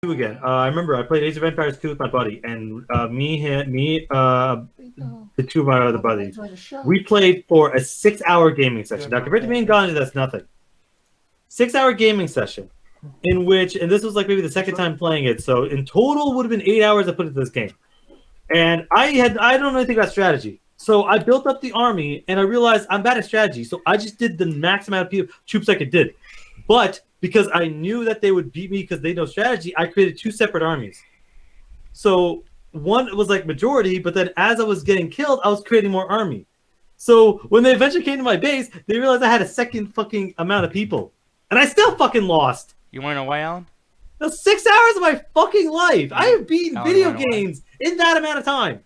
2 again. I remember I played Age of Empires 2 with my buddy, and the two of my other buddies. We played for a 6-hour gaming session. Now, compared to me and Gandhi, that's nothing. 6-hour gaming session, in which, and this was like maybe the second time playing it, so in total would have been 8 hours I put into this game. And I don't know anything about strategy. So I built up the army, and I realized I'm bad at strategy, so I just did the max amount of troops I could did. But because I knew that they would beat me because they know strategy, I created 2 separate armies. So one was like majority, but then as I was getting killed, I was creating more army. So when they eventually came to my base, they realized I had a second fucking amount of people. And I still fucking lost. You want to know why, Alan? That's 6 hours of my fucking life. I have beaten video games in that amount of time.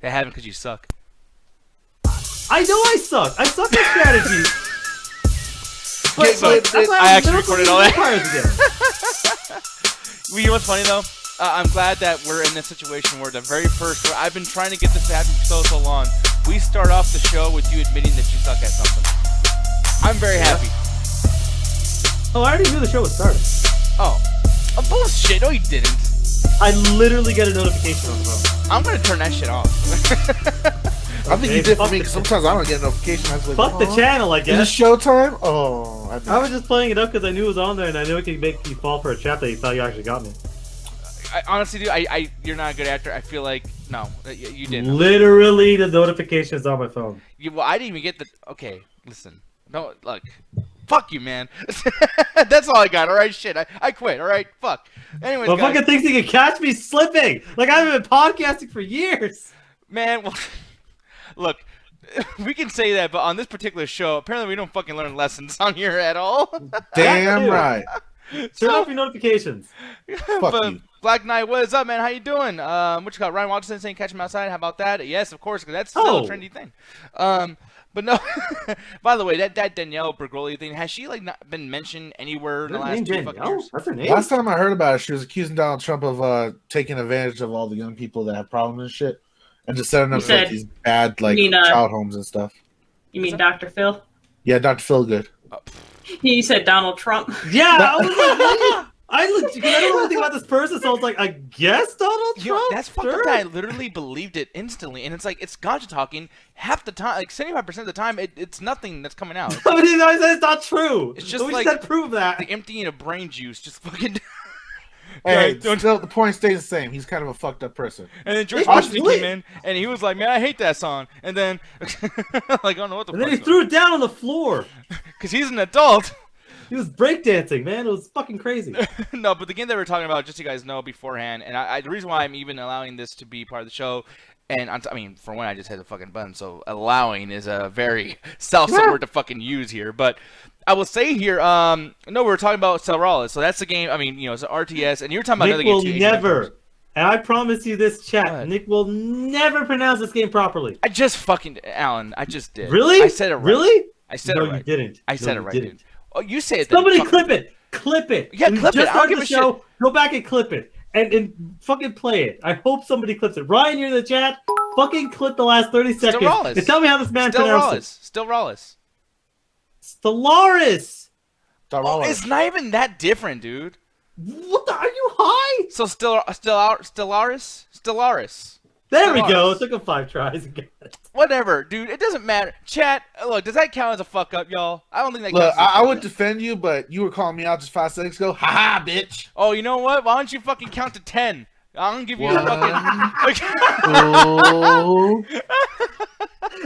They haven't because you suck. I know I suck. I suck at strategy. I actually recorded all that. You know what's funny though? I'm glad that we're in this situation where the very first, where I've been trying to get this to happen for so long. We start off the show with you admitting that you suck at something. I'm very happy. Oh, I already knew the show was starting. Oh, bullshit! No, you didn't. I literally get a notification on the phone. I'm gonna turn that shit off. I think you did for me because sometimes I don't get a notification. I was like, fuck the channel, I guess. Is it showtime? Oh, I was just playing it up because I knew it was on there and I knew it could make you fall for a trap that you thought you actually got me. I honestly, dude, you're not a good actor. I feel like no, you didn't. Literally, the notification is on my phone. Well, I didn't even get the. Okay, listen. No, look. Fuck you, man. That's all I got. All right, shit. I quit. All right, fuck. Anyways, well, guys. fucking thinks he can catch me slipping. Like I haven't been podcasting for years. Man, well, look. We can say that, but on this particular show, apparently we don't fucking learn lessons on here at all. Damn right. Turn off your notifications. Fuck you. Black Knight, what is up, man? How you doing? What you got? Ryan Watson saying catch him outside. How about that? Yes, of course, because that's still a trendy thing. But no. By the way, that Danielle Bergoli thing, has she like not been mentioned anywhere in the last 2 fucking years? That's her name. Last time I heard about it, she was accusing Donald Trump of taking advantage of all the young people that have problems and shit, and just setting up like these bad child homes and stuff. You mean Dr. Phil? Yeah, Dr. Philgood. You said Donald Trump. Yeah, I was like, I don't know anything about this person, so I was like, I guess Donald Trump? Yo, that's fucked up that I literally believed it instantly, and it's like, it's ganja talking half the time, like 75% of the time, it's nothing that's coming out. But it's not true. It's just like, said prove that. The emptying of brain juice, just fucking... Hey, the point stays the same. He's kind of a fucked up person. And then George Washington came in, and he was like, man, I hate that song. And then, like, I don't know what the fuck. And then he threw it down on the floor. Because he's an adult. He was breakdancing, man. It was fucking crazy. No, but the game that we're talking about, just so you guys know beforehand, and the reason why I'm even allowing this to be part of the show, and I mean, for one, I just hit the fucking button, so allowing is a very salsa word to fucking use here. But I will say here, no, we're talking about Celralis, so that's the game. I mean, you know, it's an RTS, and you're talking about Nick another game. Nick will never, and I promise you this, chat, Nick will never pronounce this game properly. I just fucking, Alan, I just did. Really? I said it right. Really? I said it right. No, you didn't. I said it right, dude. Oh, you say it. Somebody clip it. Clip it. Yeah, clip it. I'll give a show. Go back and clip it. And fucking play it. I hope somebody clips it. Ryan, you're in the chat. Fucking clip the last 30 seconds. And tell me how this man pronounces it. Still Rollis. Stellaris. Oh, it's not even that different, dude. What the? Are you high? So Stellaris? There we go. It took him 5 tries again. Whatever, dude. It doesn't matter. Chat, look, does that count as a fuck up, y'all? I don't think that counts. Look, I would defend you, but you were calling me out just 5 seconds ago. Ha ha, bitch. Oh, you know what? Why don't you fucking count to 10? I'm gonna give you a fucking. Oh.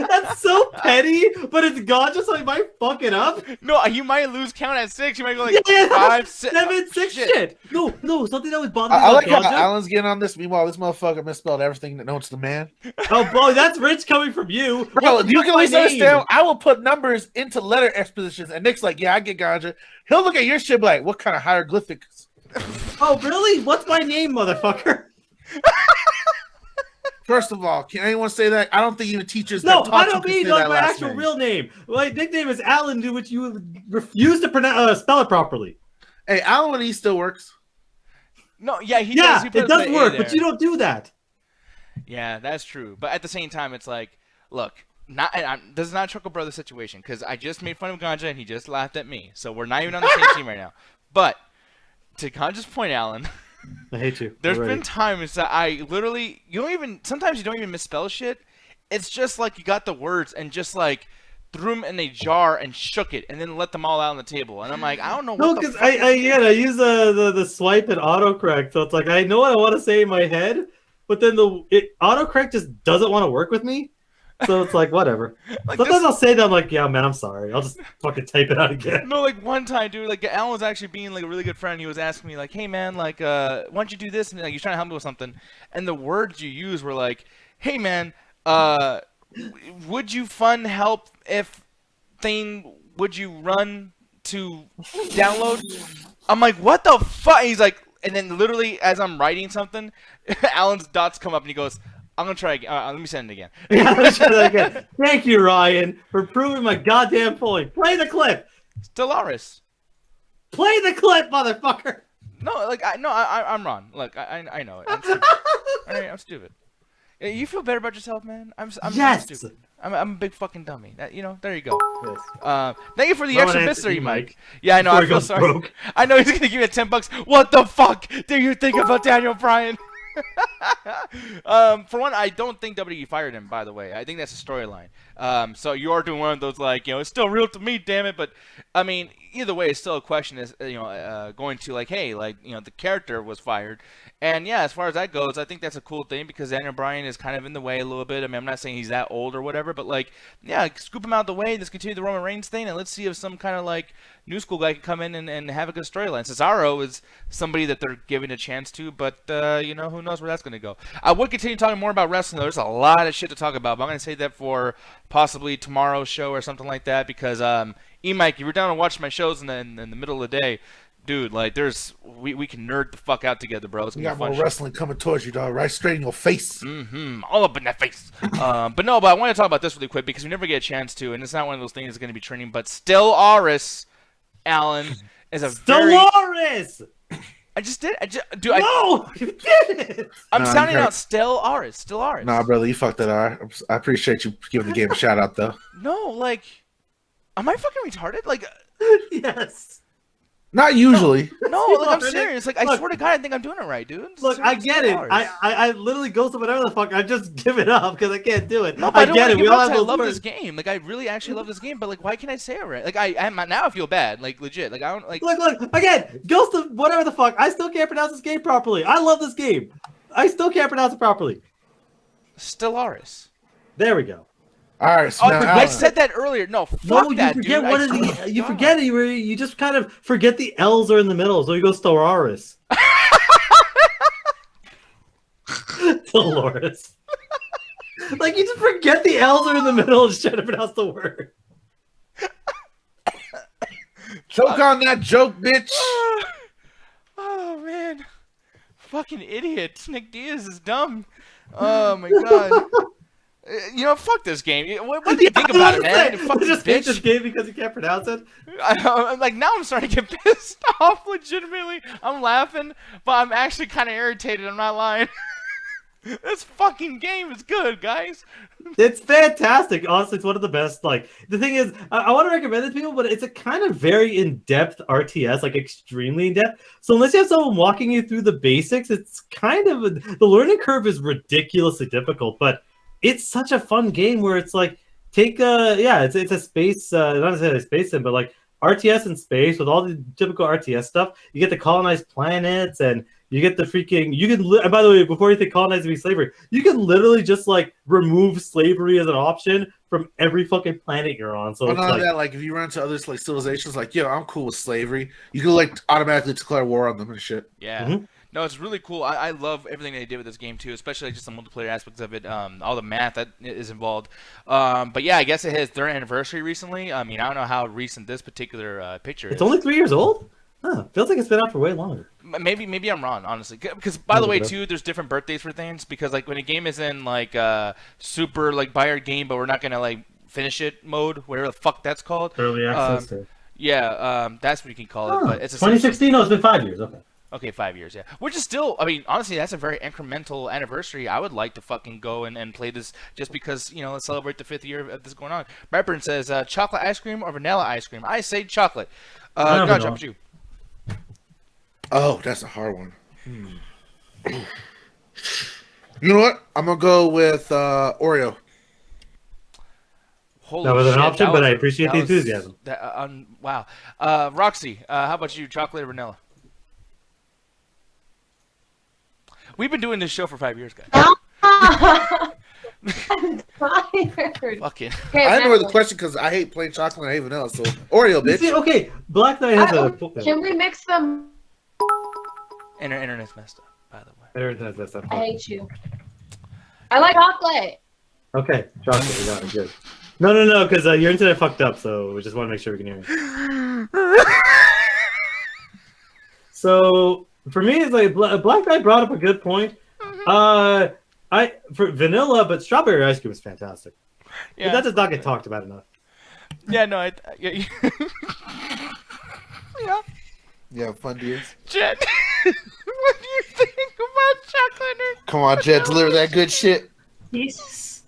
That's so petty, but it's gone just so you might fuck it up. No, you might lose count at 6. You might go like 5, 7, 6. Shit. No, something that was bothering me. I like how Alan's getting on this. Meanwhile, this motherfucker misspelled everything that knows the man. Oh, boy, that's rich coming from you. Bro, you can at least understand. I will put numbers into letter expositions, and Nick's like, yeah, I get ganja. He'll look at your shit like, what kind of hieroglyphics? Oh, really? What's my name, motherfucker? First of all, can anyone say that? I don't think even teachers. No, I don't mean like my actual real name. My nickname is Alan, which you refuse to spell it properly. Hey, Alan, when he still works. No, yeah, he does. He it does work, but you don't do that. Yeah, that's true. But at the same time, it's like, look, this is not a Chuckle Brothers situation because I just made fun of Ganja and he just laughed at me. So we're not even on the same team right now. But to Ganja's point, Alan. I hate you. There's already. been times that I literally, sometimes you don't even misspell shit. It's just like you got the words and just like threw them in a jar and shook it and then let them all out on the table. And I'm like, I don't know what No, the because fuck I use the swipe and autocorrect, so it's like I know what I want to say in my head, but then autocorrect just doesn't want to work with me. So it's like whatever. Like Sometimes I'll say that I'm like, yeah, man, I'm sorry. I'll just fucking type it out again. No, like one time, dude, like Alan was actually being like a really good friend. He was asking me like, hey man, like why don't you do this? And like he's trying to help me with something. And the words you use were like, hey man, would you fun help if would you run to download? I'm like, what the fuck? He's like, and then literally as I'm writing something, Alan's dots come up and he goes, I'm gonna try again. Let me send it again. Yeah, let's try that again. Thank you, Ryan, for proving my goddamn point. Play the clip. Stellaris. Play the clip, motherfucker. No, like I'm wrong. Look, I know it. I'm stupid. Alright, I'm stupid. You feel better about yourself, man? I'm Yes. stupid. I'm a big fucking dummy. There you go. Yes. Thank you for the No extra one bits there, answered you, Mike. Mike. Yeah, I know. Before I he feel goes sorry. broke. I know he's gonna give me $10. What the fuck do you think about Daniel Bryan? For one, I don't think WWE fired him. By the way, I think that's a storyline. So you are doing one of those like, it's still real to me, damn it. But I mean, either way, it's still a question. Is going to like, hey, like the character was fired, and yeah, as far as that goes, I think that's a cool thing because Daniel Bryan is kind of in the way a little bit. I mean, I'm not saying he's that old or whatever, but like, yeah, scoop him out of the way. Let's continue the Roman Reigns thing, and let's see if some kind of like new school guy can come in and have a good storyline. Cesaro is somebody that they're giving a chance to, but who knows where that's going to go. I would continue talking more about wrestling, though. There's a lot of shit to talk about, but I'm going to save that for possibly tomorrow's show or something like that because, Mike, you were down to watch my shows in the middle of the day. Dude, like, we can nerd the fuck out together, bro. It's We gonna got be fun more shit. wrestling coming towards you, dog. Right straight in your face. All up in that face. But I want to talk about this really quick because we never get a chance to, and it's not one of those things that's going to be trending, but Stellaris, Alan, is a Stellaris. I just did. No, you did. I'm Nah, sounding you out Stellaris. Nah, brother, you fucked that out. I appreciate you giving the game a shout out, though. No, like, am I fucking retarded? Like, Yes. Not usually. no, like I'm Look, serious. Like, I look. swear to God, I think I'm doing it right, dude. Look, I get it. Stellaris. I literally go to whatever the fuck. I just give it up because I can't do it. No, but I don't get want it. to We give all up. have I those love words. this game. Like, I really actually love this game. But like, why can't I say it right? Like, now I feel bad. Like, legit. Like, I don't like. Look again. Goes to whatever the fuck. I still can't pronounce this game properly. I love this game. I still can't pronounce it properly. Stellaris. There we go. All right, so Oh, now, I Alan, said that earlier. No, fuck No, you that, forget dude. what I is swear it. to You God. forget it. You just kind of forget the L's are in the middle, so you go Stellaris. Dolores. Like you just forget the L's are in the middle and just try to pronounce the word. choke on that joke, bitch. Oh man, fucking idiot. Nick Diaz is dumb. Oh my god. Fuck this game. What do you think about it, man? You fucking just hate this bitch. game because you can't pronounce it. I'm like, now I'm starting to get pissed off. Legitimately, I'm laughing, but I'm actually kind of irritated. I'm not lying. This fucking game is good, guys. It's fantastic. Honestly, it's one of the best. Like the thing is, I want to recommend it to people, but it's a kind of very in-depth RTS, like extremely in-depth. So unless you have someone walking you through the basics, it's kind of the learning curve is ridiculously difficult. But it's such a fun game where it's like it's a space, not necessarily a space sim, but like RTS in space with all the typical RTS stuff. You get to colonize planets and. You get the freaking. And by the way, before you think colonizing be slavery, you can literally just like remove slavery as an option from every fucking planet you're on. So But it's none like, of that, like if you run into other like civilizations, like I'm cool with slavery. You can like automatically declare war on them and shit. Yeah. Mhm. No, it's really cool. I love everything they did with this game too, especially just the multiplayer aspects of it. All the math that is involved. But yeah, I guess it hit its third anniversary recently. I mean, I don't know how recent this particular picture is. it's only 3 years old. Huh? Feels like it's been out for way longer. Maybe I'm wrong, honestly. Because by the way, too, there's different birthdays for things. Because like when a game is in like super like buy your game, but we're not gonna like finish it mode, whatever the fuck that's called. Early access. That's what you can call it. But it's 2016. No, it's been 5 years. Okay. Okay, 5 years, yeah. Which is still, I mean, honestly, that's a very incremental anniversary. I would like to fucking go and play this just because, let's celebrate the 5th year of this going on. Brightburn says, chocolate ice cream or vanilla ice cream? I say chocolate. Gotcha, how about you? Oh, that's a hard one. You know what? I'm gonna go with Oreo. Holy That was an shit, option, that but was I a- appreciate that the was- enthusiasm. Wow. Roxy, how about you? Chocolate or vanilla? We've been doing this show for 5 years, guys. I'm tired. Fucking. Okay, I know the Madeline, question because I hate plain chocolate and I hate vanilla. So Oreo, You see, bitch. okay, Black Knight has a. Can we mix them? Internet's messed up, by the way. Everything has that. I hate you. I like chocolate. Okay, chocolate, we got it, good. No, because your internet fucked up, so we just want to make sure we can hear you. So, for me, it's like, Black Knight brought up a good point. For vanilla, but strawberry ice cream is fantastic. Yeah, But that does not get talked about enough. yeah, no, yeah. Yeah. Yeah, fun deals. Jen, what do you think about chocolate? Come on, Jed, deliver that good shit. Jesus.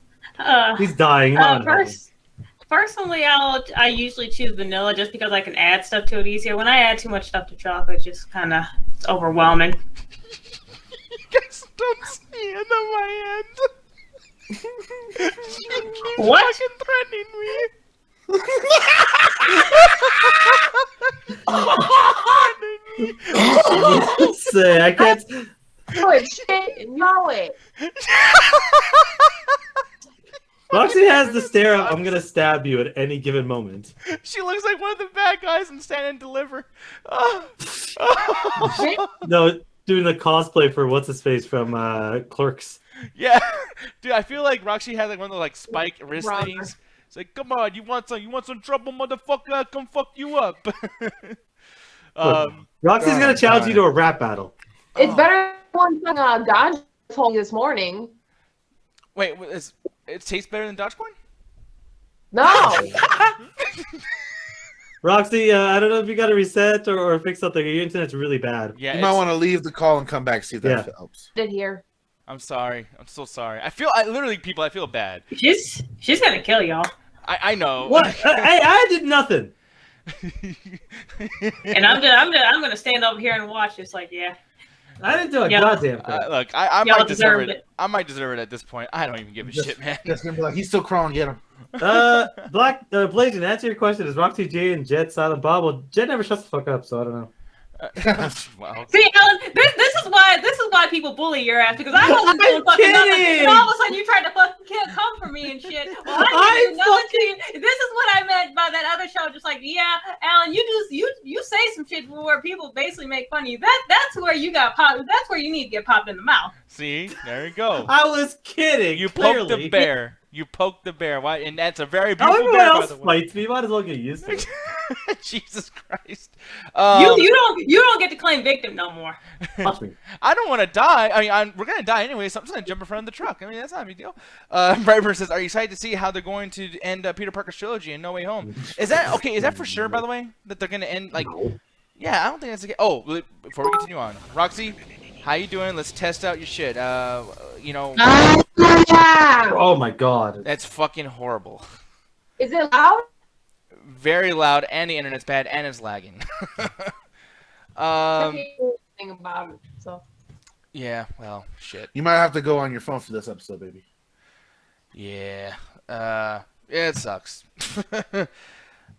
He's dying. Personally, I usually choose vanilla just because I can add stuff to it easier. When I add too much stuff to chocolate, it's just kind of overwhelming. You guys don't see it on my end. She keeps What? fucking threatening me. Say, I can't. No, it's shit. No, it. Roxy has the stare of, I'm gonna stab you at any given moment. She looks like one of the bad guys in Stand and Deliver. No, doing the cosplay for what's his face from Clerks. Yeah, dude, I feel like Roxy has like one of those like spike wrist Robber. things. It's like, come on, you want some trouble, motherfucker? I'll come fuck you up. Roxy's Oh, gonna challenge God. you to a rap battle. It's better than one Ganja told me this morning. Wait, it tastes better than Dogecoin? No. Roxy, I don't know if you got to reset or fix something. Your internet's really bad. Yeah, You might want to leave the call and come back see if that helps. Did here. I'm sorry. I'm so sorry. I literally, people, I feel bad. She's gonna kill y'all. I know. What? I did nothing. And I'm gonna stand over here and watch. It's like, yeah, I didn't do a Yeah. goddamn thing. Look, I Y'all might deserve deserved it. it. I might deserve it at this point. I don't even give a shit, man. Just gonna be like, he's still crawling, get him. Blazing, to answer your question, is Roxy J and Jet Silent Bob? Well, Jet never shuts the fuck up, so I don't know. Wow. see, Alan, this is why people bully your ass because I wasn't doing fucking nothing. kidding. And all of a sudden you tried to fucking come for me and shit. Well, I didn't do nothing to you. This is what I meant by that other show. Just like, yeah, Alan, you say some shit where people basically make fun of you. That's where you got popped. That's where you need to get popped in the mouth. See, there you go. I was kidding. You poked the clearly. bear. You poked the bear. Why? And that's a very Oh, beautiful everyone bear, by else the way. fights me. Might as well get used to it. Jesus Christ. You don't get to claim victim no more. Fuck me. I don't want to die. I mean, we're gonna die anyway, so I'm just gonna jump in front of the truck. I mean, that's not a big deal. Brightburn says, "Are you excited to see how they're going to end Peter Parker's trilogy in No Way Home?" Is that okay? Is that for sure? By the way, that they're gonna end like? No. Yeah, I don't think that's the case. Oh, before we continue on, Roxy, how you doing? Let's test out your shit. You know, Oh my god. that's fucking horrible. Is it loud? Very loud, and the internet's bad, and it's lagging. Thing about it. So Yeah. Well, shit. You might have to go on your phone for this episode, baby. Yeah. It sucks.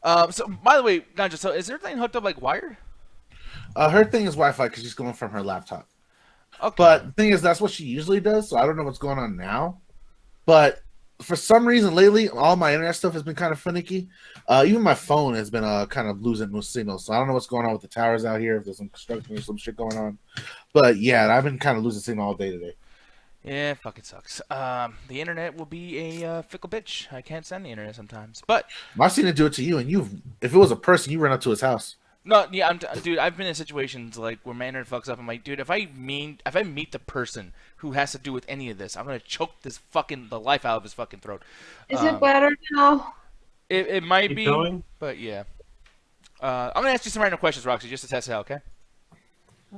So, by the way, Ganja, so is everything hooked up like wired? Her thing is Wi-Fi because she's going from her laptop. Okay. But the thing is, that's what she usually does. So I don't know what's going on now. But for some reason lately, all my internet stuff has been kind of finicky. Even my phone has been kind of losing most signals. So I don't know what's going on with the towers out here. If there's some construction or some shit going on. But yeah, I've been kind of losing signal all day today. Yeah, fucking sucks. The internet will be a fickle bitch. I can't stand the internet sometimes. But I've seen it do it to you, and if it was a person, you run up to his house. no, yeah, dude. I've been in situations like where my internet fucks up. I'm like, dude, if I meet the person who has to do with any of this, I'm gonna choke the life out of his fucking throat. is it better now? It might Keep be, going. but yeah. I'm gonna ask you some random questions, Roxy, just to test it out, okay?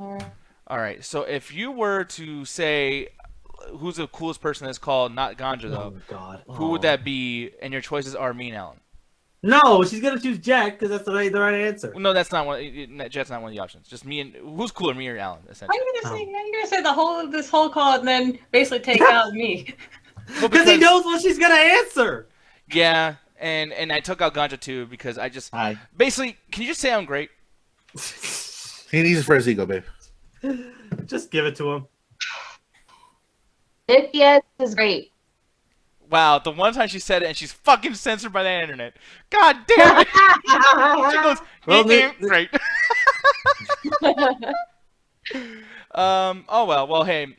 Alright. All right. So if you were to say who's the coolest person that's called not Ganja Oh though, my god. who would that be? And your choices are me and Alan. No, she's gonna choose Jack because that's the right answer. No, that's not one. Jet's not one of the options. Just me and who's cooler, me or Alan? How Essentially. you gonna say? How you gonna say this whole call and then basically take out me? Well, Because he knows what she's gonna answer. Yeah, and I took out Ganja too because I just Hi. basically. Can you just say I'm great? He needs it for his ego, babe. Just give it to him. Nick, yes, is great. Wow, the one time she said it and she's fucking censored by the internet. God damn it! She goes, Well, great. Oh well, hey.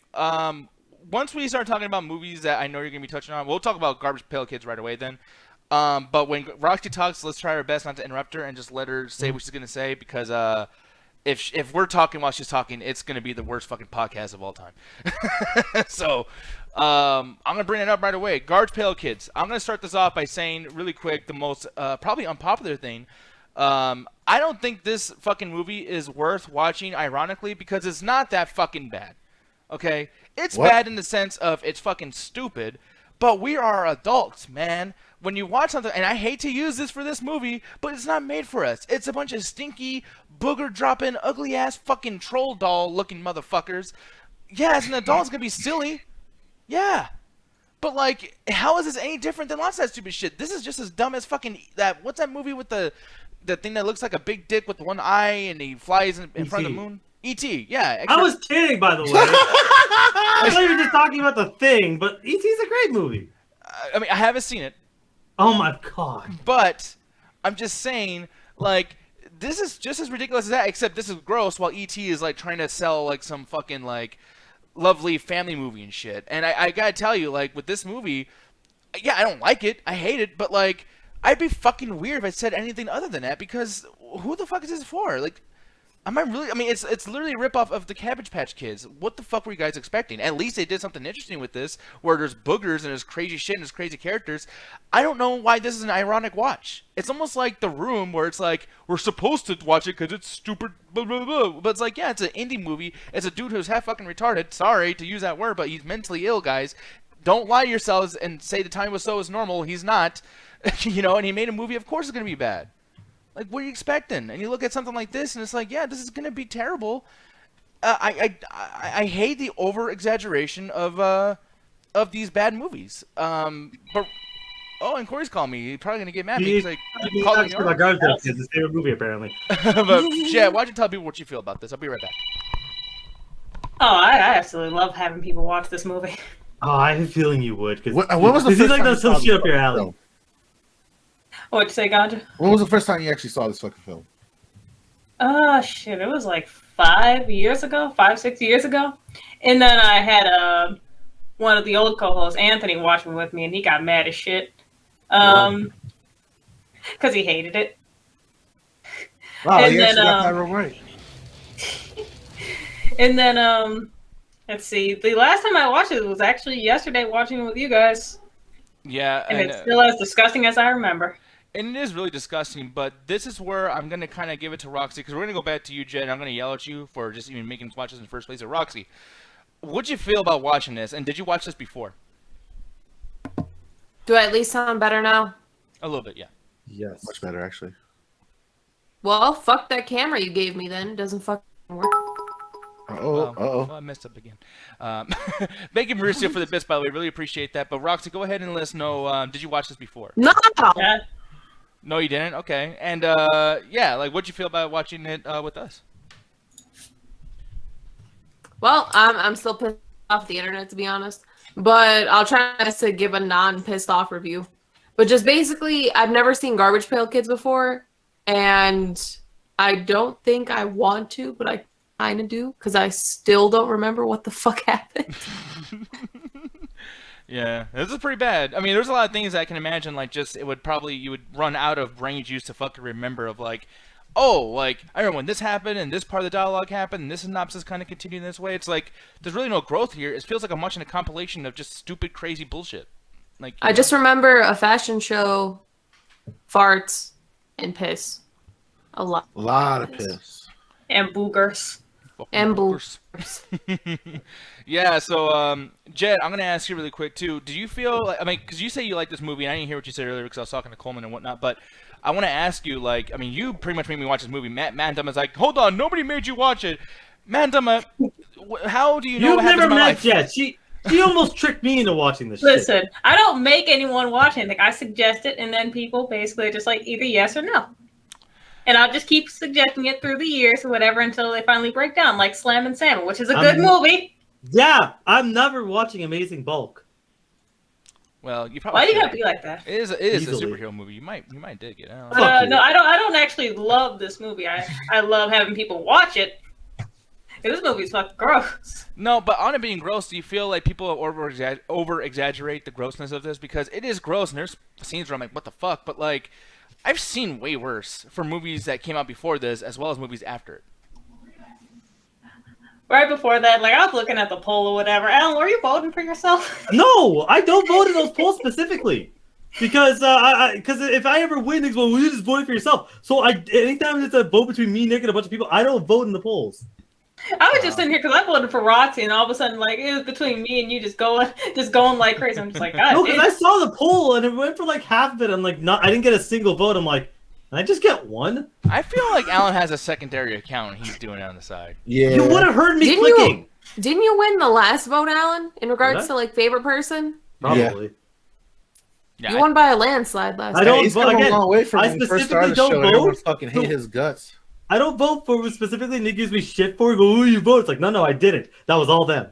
Once we start talking about movies that I know you're gonna be touching on, we'll talk about Garbage Pail Kids right away then. But when Roxy talks, let's try our best not to interrupt her and just let her say what she's gonna say because if we're talking while she's talking, it's gonna be the worst fucking podcast of all time. So I'm gonna bring it up right away. Garbage Pail Kids. I'm gonna start this off by saying really quick the most probably unpopular thing. I don't think this fucking movie is worth watching, ironically, because it's not that fucking bad. Okay? It's What? bad in the sense of it's fucking stupid, but we are adults, man. When you watch something, and I hate to use this for this movie, but it's not made for us. It's a bunch of stinky, booger-dropping, ugly-ass fucking troll doll-looking motherfuckers. Yeah, as an adult, it's gonna be silly. Yeah. But, like, how is this any different than lots of that stupid shit? This is just as dumb as fucking that. What's that movie with the thing that looks like a big dick with one eye and he flies in front of the moon? E.T. Yeah. I was kidding, by the way. I thought you were just talking about the thing, but E.T.'s a great movie. I mean, I haven't seen it, Oh my god. but I'm just saying, like, this is just as ridiculous as that, except this is gross, while E.T. is, like, trying to sell, like, some fucking, like, lovely family movie and shit. And I gotta tell you, like, with this movie, yeah, I don't like it. I hate it, but, like, I'd be fucking weird if I said anything other than that, because who the fuck is this for? Like, am I really? I mean, it's literally a ripoff of the Cabbage Patch Kids. What the fuck were you guys expecting? At least they did something interesting with this, where there's boogers and there's crazy shit and there's crazy characters. I don't know why this is an ironic watch. It's almost like The Room, where it's like we're supposed to watch it because it's stupid, blah, blah, blah. But it's like, yeah, it's an indie movie. It's a dude who's half fucking retarded. Sorry to use that word, but he's mentally ill, guys. Don't lie to yourselves and say the time was so is normal. He's not, you know. And he made a movie. Of course, it's gonna be bad. Like, what are you expecting? And you look at something like this, and it's like, yeah, this is gonna be terrible. I hate the over exaggeration of these bad movies. But and Corey's calling me. He's probably gonna get mad at me because I called him. about Garbage Pail Kids, his favorite movie, apparently. But yeah, why don't you tell people what you feel about this? I'll be right back. Oh, I absolutely love having people watch this movie. Oh, I have a feeling you would. Cause, When was the he's first like time that you saw some shit this up your fucking alley. film? What'd you say, Ganja? When was the first time you actually saw this fucking film? Shit, it was like 5 years ago, 6 years ago. And then I had one of the old co-hosts, Anthony, watching with me, and he got mad as shit. Because he hated it. Wow, And you then, actually got that real right. And then, let's see, the last time I watched it was actually yesterday watching it with you guys. Yeah, And it's still as disgusting as I remember. And it is really disgusting, but this is where I'm going to kind of give it to Roxy, because we're going to go back to you, Jen, and I'm going to yell at you for just even making us watch this in the first place. So, Roxy, what'd you feel about watching this, and did you watch this before? Do I at least sound better now? A little bit, yeah. Yes. Much better, actually. Well, fuck that camera you gave me then. It doesn't fucking work. Well, I messed up again. Thank you, Mauricio, for the bits, by the way. Really appreciate that. But, Roxy, go ahead and let us know, did you watch this before? No! Yeah. No, you didn't? Okay. And, yeah, like, what'd you feel about watching it with us? Well, I'm still pissed off the internet, to be honest. But I'll try to give a non-pissed off review. But just basically, I've never seen Garbage Pail Kids before. And I don't think I want to, but I kind of do. Because I still don't remember what the fuck happened. Yeah, this is pretty bad. I mean, there's a lot of things I can imagine, like, just, you would run out of brain juice to fucking remember of, like, oh, like, I remember when this happened, and this part of the dialogue happened, and this synopsis kind of continued this way. It's like, there's really no growth here. It feels like I'm watching a compilation of just stupid, crazy bullshit. Like, I just remember a fashion show, farts, and piss. A lot. A lot of piss. And boogers. And boogers. Yeah, so, Jed, I'm going to ask you really quick, too. Did you feel, like, I mean, because you say you like this movie, and I didn't hear what you said earlier because I was talking to Coleman and whatnot, but I want to ask you, like, I mean, you pretty much made me watch this movie. Mandama's like, hold on, nobody made you watch it. Mandama, how do you know You've what happens never in my met life? Jess. She almost tricked me into watching this shit. Listen, I don't make anyone watch anything. I suggest it, and then people basically are just like either yes or no. And I'll just keep suggesting it through the years or whatever until they finally break down, like Slam and Salmon, which is a good movie. Yeah, I'm never watching Amazing Bulk. Well, you probably. Why do you should. have to be like that? It is a Easily. superhero movie. You might dig it. I don't know. Fuck you. No, I don't actually love this movie. I love having people watch it. This movie's fucking gross. No, but on it being gross, do you feel like people over exaggerate the grossness of this? Because it is gross, and there's scenes where I'm like, what the fuck? But like, I've seen way worse for movies that came out before this, as well as movies after it. Right before that, like I was looking at the poll or whatever. Alan, were you voting for yourself? No, I don't vote in those polls specifically. Because if I ever win, it's well, you just vote for yourself. So anytime it's a vote between me, Nick, and a bunch of people, I don't vote in the polls. I was just sitting here because I voted for Roxy, and all of a sudden, like it was between me and you, just going like crazy. I'm just like, God. No, because I saw the poll and it went for like half of it. I'm like, I didn't get a single vote. I'm like, can I just get one? I feel like Alan has a secondary account and he's doing it on the side. Yeah. You would have heard me clicking. Didn't you win the last vote, Alan? In regards What? to like favorite person, Probably. Yeah, you won by a landslide last I time. don't He's vote come a again. long way from I when he first specifically started the show. don't And everyone vote. fucking hate his guts. I don't vote for what specifically Nick gives me shit for. Go, oh, you vote. It's like, no, I didn't. That was all them.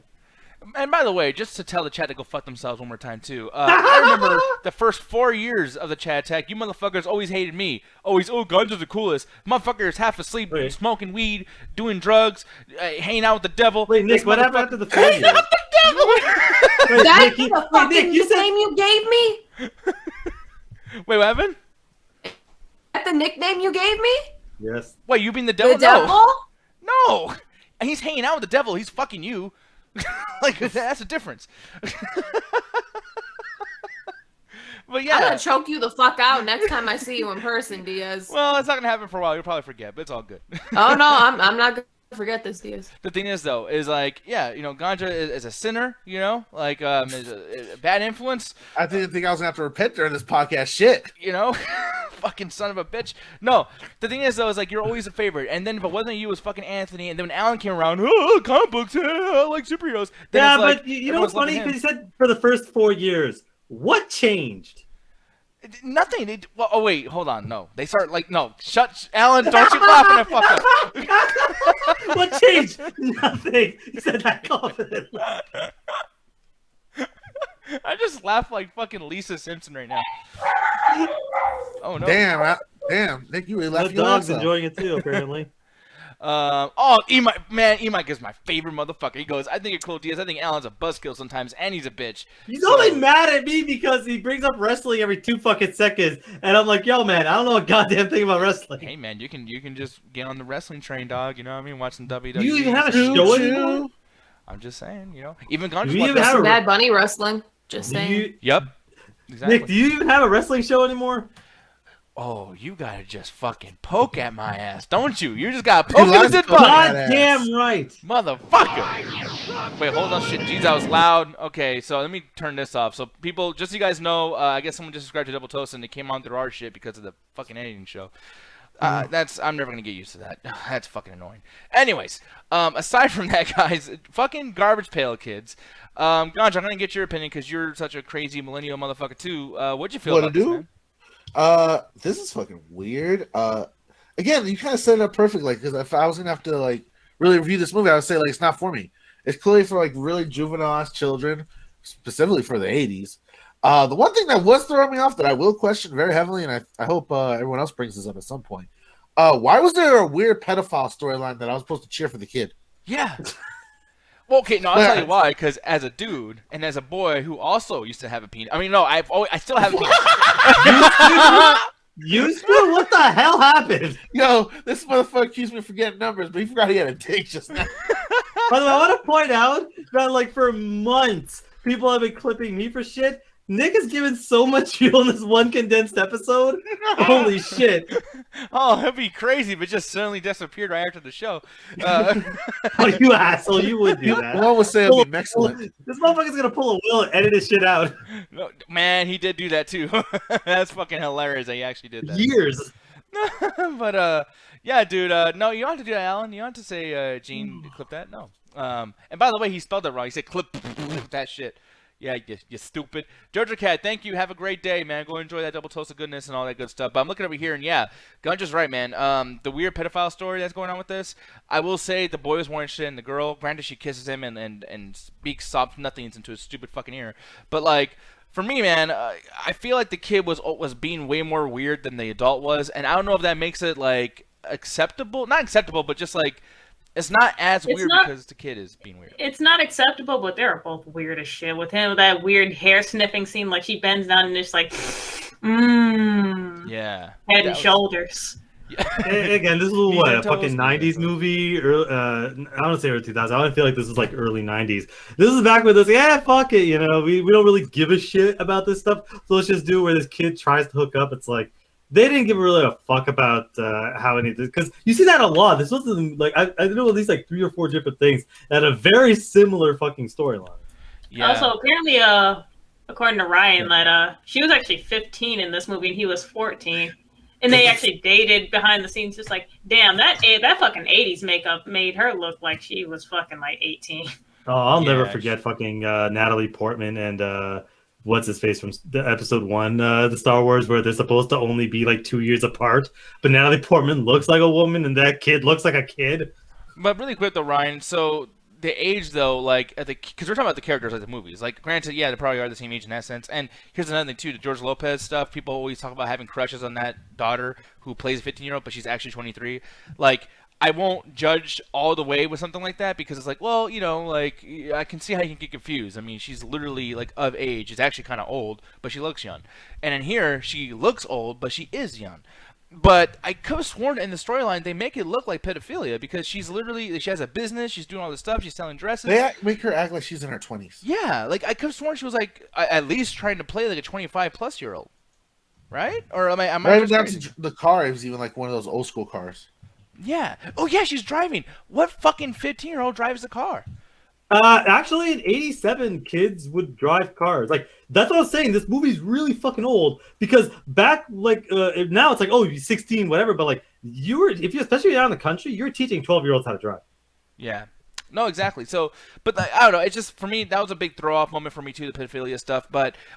And by the way, just to tell the chat to go fuck themselves one more time too. I remember the first 4 years of the chat attack. You motherfuckers always hated me. Always, guns are the coolest. Motherfuckers half asleep, Wait. smoking weed, doing drugs, hanging out with the devil. Wait, Nick, This what happened after the 4 years? Wait, That's Nick, the fucking you said nickname you gave me? Wait, what happened? That's the nickname you gave me? yes. Wait, you being the devil? The devil? No. And he's hanging out with the devil. He's fucking you. Like, that's the difference. But yeah. I'm gonna choke you the fuck out next time I see you in person, Diaz. Well, it's not gonna happen for a while. You'll probably forget, but it's all good. Oh no, I'm not gonna forget this, Diaz. The thing is, though, is like, yeah, ganja is a sinner, like, is a bad influence, I didn't think I was gonna have to repent during this podcast. Shit. fucking son of a bitch. No, the thing is, though, is like, you're always a favorite, and then if it wasn't you, it was fucking Anthony, and then when Alan came around, comic books, I like superheroes. Then Yeah, it's like, but you know what's everyone's funny? loving Because him. you said for the first 4 years, what changed? Nothing. Oh wait, hold on. No, they start like no. Shut, Alan. Don't you laugh when I fuck up. What changed? Nothing. You said that confidently. I just laugh like fucking Lisa Simpson right now. Oh no. Damn, Nick, you really The left your dog's ass up. enjoying it too, apparently. Emike is my favorite motherfucker. He goes, I think you're cool, Diaz. I think Alan's a buzzkill sometimes, and he's a bitch. He's only mad at me because he brings up wrestling every 2 fucking seconds, and I'm like, yo, man, I don't know a goddamn thing about wrestling. Hey man, you can just get on the wrestling train, dog. You know what I mean? Watch some WWE. Do you even have a show anymore? I'm just saying, Even Gunja. Do you even have a Bad Bunny wrestling. Just Do saying. you, Yep. Exactly. Nick, do you even have a wrestling show anymore? Oh, you gotta just fucking poke at my ass, don't you? You just gotta poke at likes the to poke button. at God ass. damn right. Motherfucker! Wait, hold on, shit. Jeez, that was loud. Okay, so let me turn this off. So, people, just so you guys know, I guess someone just subscribed to Double Toast and they came on through our shit because of the fucking editing show. I'm never gonna get used to that. That's fucking annoying. Anyways, aside from that, guys, fucking Garbage Pail Kids. Ganja, I'm gonna get your opinion because you're such a crazy millennial motherfucker too. What'd you feel What about to this, do? man? This is fucking weird. Again, you kind of set it up perfectly because if I was gonna have to like really review this movie, I would say like it's not for me. It's clearly for like really juvenile children, specifically for the 80s. The one thing that was throwing me off that I will question very heavily, and I hope everyone else brings this up at some point. Why was there a weird pedophile storyline that I was supposed to cheer for the kid? Yeah. Well, okay, no, I'll tell you why. Because as a dude and as a boy who also used to have a penis, I mean, no, I still have a penis. Used to? What the hell happened? Yo, this motherfucker accused me of forgetting numbers, but he forgot he had a dick just now. By the way, I want to point out that like for months, people have been clipping me for shit. Nick is given so much fuel in this one condensed episode. Holy shit! Oh, that'd be crazy, but just suddenly disappeared right after the show. Oh, you asshole! You would do that. One would say it'll be excellent. This motherfucker's gonna pull a Will and edit this shit out. No, man, he did do that too. That's fucking hilarious that he actually did that. Years. But yeah, dude. No, you don't have to do that, Alan. You don't have to say, Gene, clip that. No. And by the way, he spelled it wrong. He said clip that shit. Yeah, you stupid. Georgia Cat, thank you. Have a great day, man. Go enjoy that double toast of goodness and all that good stuff. But I'm looking over here, and yeah, Gunja's right, man. The weird pedophile story that's going on with this, I will say the boy was more interested in the girl. Granted, she kisses him and speaks soft nothings into his stupid fucking ear. But, like, for me, man, I feel like the kid was being way more weird than the adult was. And I don't know if that makes it, like, acceptable. Not acceptable, but just, like, it's not as weird because the kid is being weird. It's not acceptable, but they're both weird as shit. With him, that weird hair sniffing scene, like she bends down and just like, yeah, head and shoulders. Again, this is what a fucking '90s movie. I don't say early 2000s. I don't feel like this is like early '90s. This is back with this. Yeah, fuck it. You know, we don't really give a shit about this stuff. So let's just do where this kid tries to hook up. It's like. They didn't give really a fuck about how any of this, because you see that a lot. This wasn't like I know at least like 3 or 4 different things that had a very similar fucking storyline. Yeah. Also, apparently, according to Ryan, that she was actually 15 in this movie and he was 14, and they actually dated behind the scenes. Just like, damn, that fucking 80s makeup made her look like she was fucking like 18. Oh, I'll never forget fucking Natalie Portman and. What's his face from the episode 1, the Star Wars, where they're supposed to only be like 2 years apart, but Natalie Portman looks like a woman and that kid looks like a kid. But really quick though, Ryan, so the age though, like because we're talking about the characters like the movies, like granted, yeah, they probably are the same age in that sense. And here's another thing too, the George Lopez stuff. People always talk about having crushes on that daughter who plays a 15-year-old, but she's actually 23. Like, I won't judge all the way with something like that because it's like, well, you know, like I can see how you can get confused. I mean, she's literally like of age. She's actually kind of old, but she looks young. And in here, she looks old, but she is young. But I could have sworn in the storyline they make it look like pedophilia because she has a business, she's doing all this stuff, she's selling dresses. They make her act like she's in her 20s. Yeah, like I could have sworn she was like at least trying to play like a 25-plus-year-old, right? Or am I right down to the car? It was even like one of those old school cars. Yeah. Oh, yeah, she's driving. What fucking 15-year-old drives the car? Actually, in '87, kids would drive cars. Like, that's what I was saying. This movie's really fucking old because back, like, now it's like, oh, you're 16, whatever. But, like, especially out in the country, you're teaching 12-year-olds how to drive. Yeah. No, exactly. So, but like, I don't know. It's just, for me, that was a big throw-off moment for me, too, the pedophilia stuff.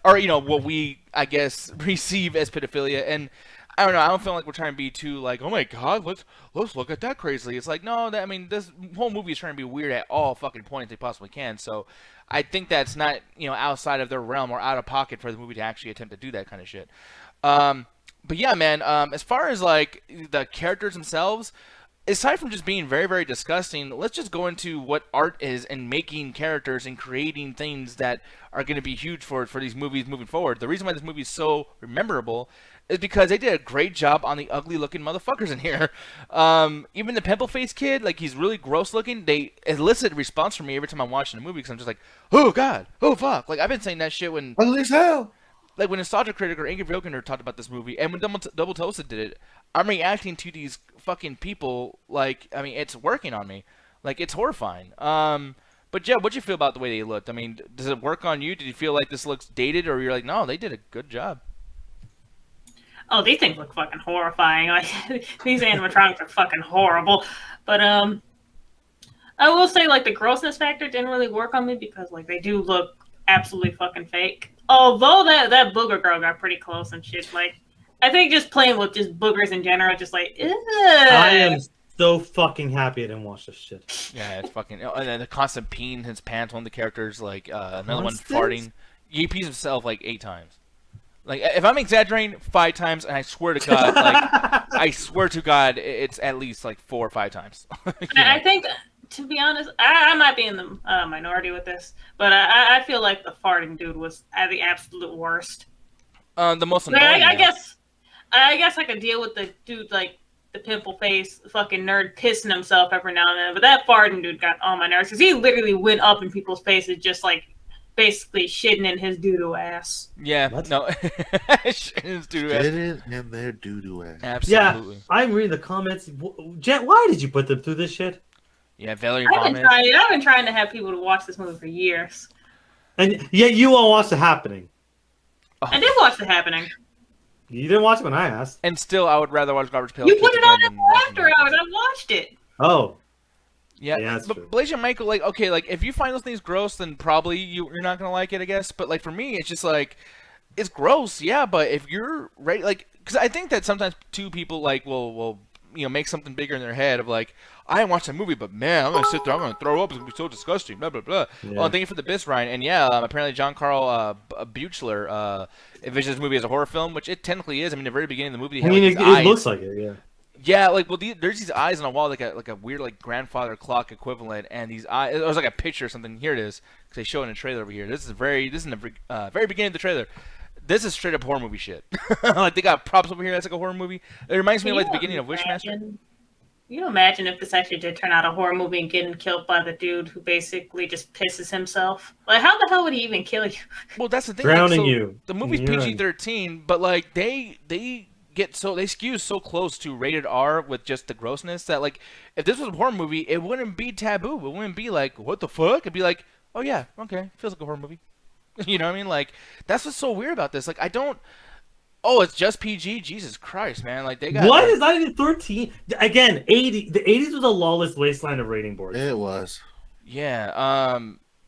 Or, you know, what we, I guess, receive as pedophilia. And I don't know. I don't feel like we're trying to be too like, oh my god, let's look at that crazily. It's like, no, I mean, this whole movie is trying to be weird at all fucking points they possibly can. So I think that's not, you know, outside of their realm or out of pocket for the movie to actually attempt to do that kind of shit. But yeah, man. As far as like the characters themselves, aside from just being very, very disgusting, let's just go into what art is and making characters and creating things that are going to be huge for these movies moving forward. The reason why this movie is so memorable is because they did a great job on the ugly-looking motherfuckers in here. Even the pimple-faced kid, like, he's really gross-looking. They elicit a response from me every time I'm watching a movie because I'm just like, oh, God, oh, fuck. Like, I've been saying that shit when... Ugly as hell! Like, when Nostalgia Critic or Ingrid Vilkender talked about this movie, and when Double Toasted did it, I'm reacting to these fucking people like, I mean, it's working on me. Like, it's horrifying. But, Jeb, what'd you feel about the way they looked? I mean, does it work on you? Did you feel like this looks dated, or you're like, no, they did a good job? Oh, these things look fucking horrifying. Like, these animatronics are fucking horrible. But I will say, like, the grossness factor didn't really work on me because, like, they do look absolutely fucking fake. Although that booger girl got pretty close and shit. Like, I think just playing with just boogers in general, just like, ugh. I am so fucking happy I didn't watch this shit. Yeah, it's fucking... And then the constant peeing in his pants, one of the characters, like, another one farting. He pees himself, like, 8 times. Like, if I'm exaggerating, 5 times, and I swear to God, I swear to God, it's at least, like, 4 or 5 times. I think, to be honest, I might be in the minority with this, but I feel like the farting dude was the absolute worst. The most annoying. I guess I could deal with the dude, like, the pimple face fucking nerd pissing himself every now and then, but that farting dude got on my nerves, because he literally went up in people's faces just, like, basically shitting in his doo-doo ass. Yeah, What? no. Shitting in their doo-doo ass. Absolutely. Yeah, I'm reading the comments. Jet, why did you put them through this shit? Yeah, Valerie I've vomit. been trying to have people to watch this movie for years. And yet you all watched The Happening. I did watch The Happening. You didn't watch it when I asked. And still, I would rather watch Garbage Pail You Kids put it again on than after watching hours. that. I watched it. Oh, Yeah, Yeah, that's but true. Blaze and Michael, like, okay, like, if you find those things gross, then probably you're not gonna like it, I guess. But, like, for me, it's just, like, it's gross, yeah, but if you're ready, like, because I think that sometimes, two people, like, will make something bigger in their head of, like, I didn't watch the movie, but, man, I'm gonna sit there, I'm gonna throw up, it's gonna be so disgusting, blah, blah, blah. Yeah. Well, thank you for the bis, Ryan. And, yeah, apparently John Carl Buechler envisions this movie as a horror film, which it technically is. I mean, the very beginning of the movie, they I had, mean, like, it these eyes. looks like it, yeah. Yeah, like, well, there's these eyes on a wall, like a weird, like, grandfather clock equivalent, and these eyes, it was like a picture or something. Here it is, because they show it in a trailer over here. This is in the very beginning of the trailer. This is straight up horror movie shit. Like, they got props over here that's like a horror movie. It reminds me of, like, the beginning of Wishmaster. You imagine if this actually did turn out a horror movie and getting killed by the dude who basically just pisses himself? Like, how the hell would he even kill you? Well, that's the thing. Drowning like, so you. The movie's Yeah. PG-13, but, like, they skew so close to rated R with just the grossness that, like, if this was a horror movie, it wouldn't be taboo. It wouldn't be like, what the fuck? It'd be like, oh yeah, okay, feels like a horror movie. You know what I mean? Like, that's what's so weird about this. Like, I don't. Oh, it's just PG. Jesus Christ, man! Like, they got What? It's not even 13. Again, 80. The 80s was a lawless wasteland of rating boards. It was. Yeah.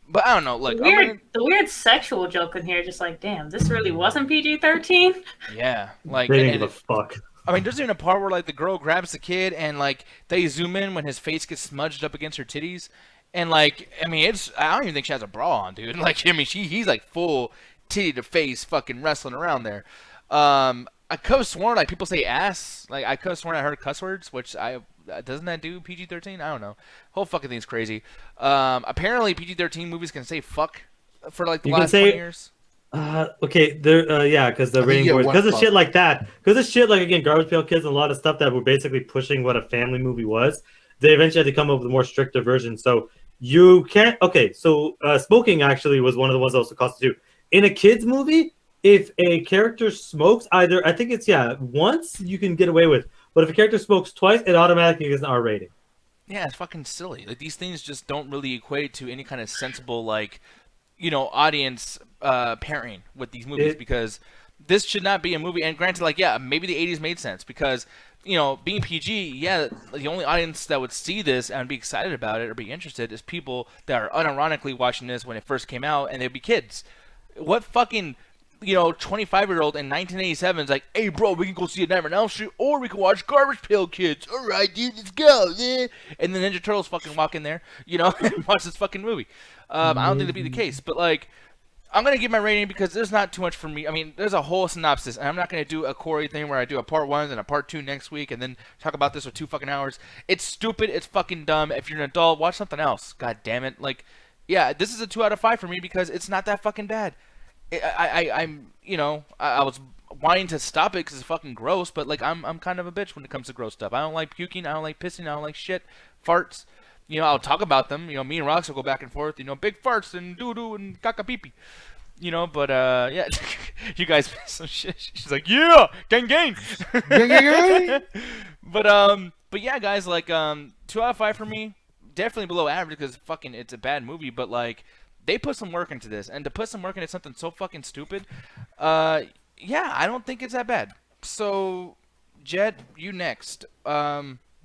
But I don't know. Like, The weird sexual joke in here, just like, damn, this really wasn't PG-13. yeah. Like, They and- didn't give a fuck. I mean, there's even a part where, like, the girl grabs the kid and, like, they zoom in when his face gets smudged up against her titties. And, like, I mean, I don't even think she has a bra on, dude. Like, I mean, he's, like, full titty to face fucking wrestling around there. I could have sworn, like, people say ass. Like, I could have sworn I heard cuss words, which doesn't that do PG-13? I don't know. Whole fucking thing's crazy. Apparently PG-13 movies can say fuck for, like, the You can last say- 20 years. Okay, there. Yeah, because the I think rating you get boards, one because of fuck. shit like that, because of shit like again, Garbage Pail Kids and a lot of stuff that were basically pushing what a family movie was. They eventually had to come up with a more stricter version. So you can't. Okay, so smoking actually was one of the ones that also cost too. In a kids movie, if a character smokes, either I think it's once you can get away with, but if a character smokes twice, it automatically gets an R rating. Yeah, it's fucking silly. Like, these things just don't really equate to any kind of sensible, like, audience pairing with these movies, because this should not be a movie. And granted, like, yeah, maybe the 80s made sense because, being PG, yeah, the only audience that would see this and be excited about it or be interested is people that are unironically watching this when it first came out, and they'd be kids. What fucking 25-year-old in 1987 is like, hey, bro, we can go see a Nightmare on Elm Street, or we can watch Garbage Pail Kids. All right, dude, let's go, man. And then Ninja Turtles fucking walk in there, and watch this fucking movie. I don't think that'd be the case, but, like, I'm going to give my rating because there's not too much for me. I mean, there's a whole synopsis, and I'm not going to do a Corey thing where I do a part 1 and a part 2 next week and then talk about this for 2 fucking hours. It's stupid. It's fucking dumb. If you're an adult, watch something else. God damn it. Like, yeah, this is a 2 out of 5 for me because it's not that fucking bad. I was wanting to stop it because it's fucking gross, but, like, I'm kind of a bitch when it comes to gross stuff. I don't like puking. I don't like pissing. I don't like shit. Farts. I'll talk about them. Me and Rox will go back and forth. Big farts and doo-doo and caca-pee-pee. But, yeah. You guys some shit. She's like, yeah! Gang, gang! But yeah, guys, like, 2 out of 5 for me. Definitely below average because fucking it's a bad movie, but, like, they put some work into this. And to put some work into something so fucking stupid, yeah, I don't think it's that bad. So, Jed, you next.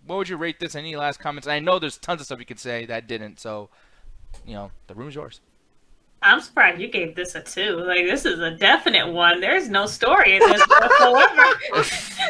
What would you rate this? Any last comments? And I know there's tons of stuff you could say that didn't, so, the room is yours. I'm surprised you gave this a 2. Like, this is a definite 1. There's no story in this whatsoever.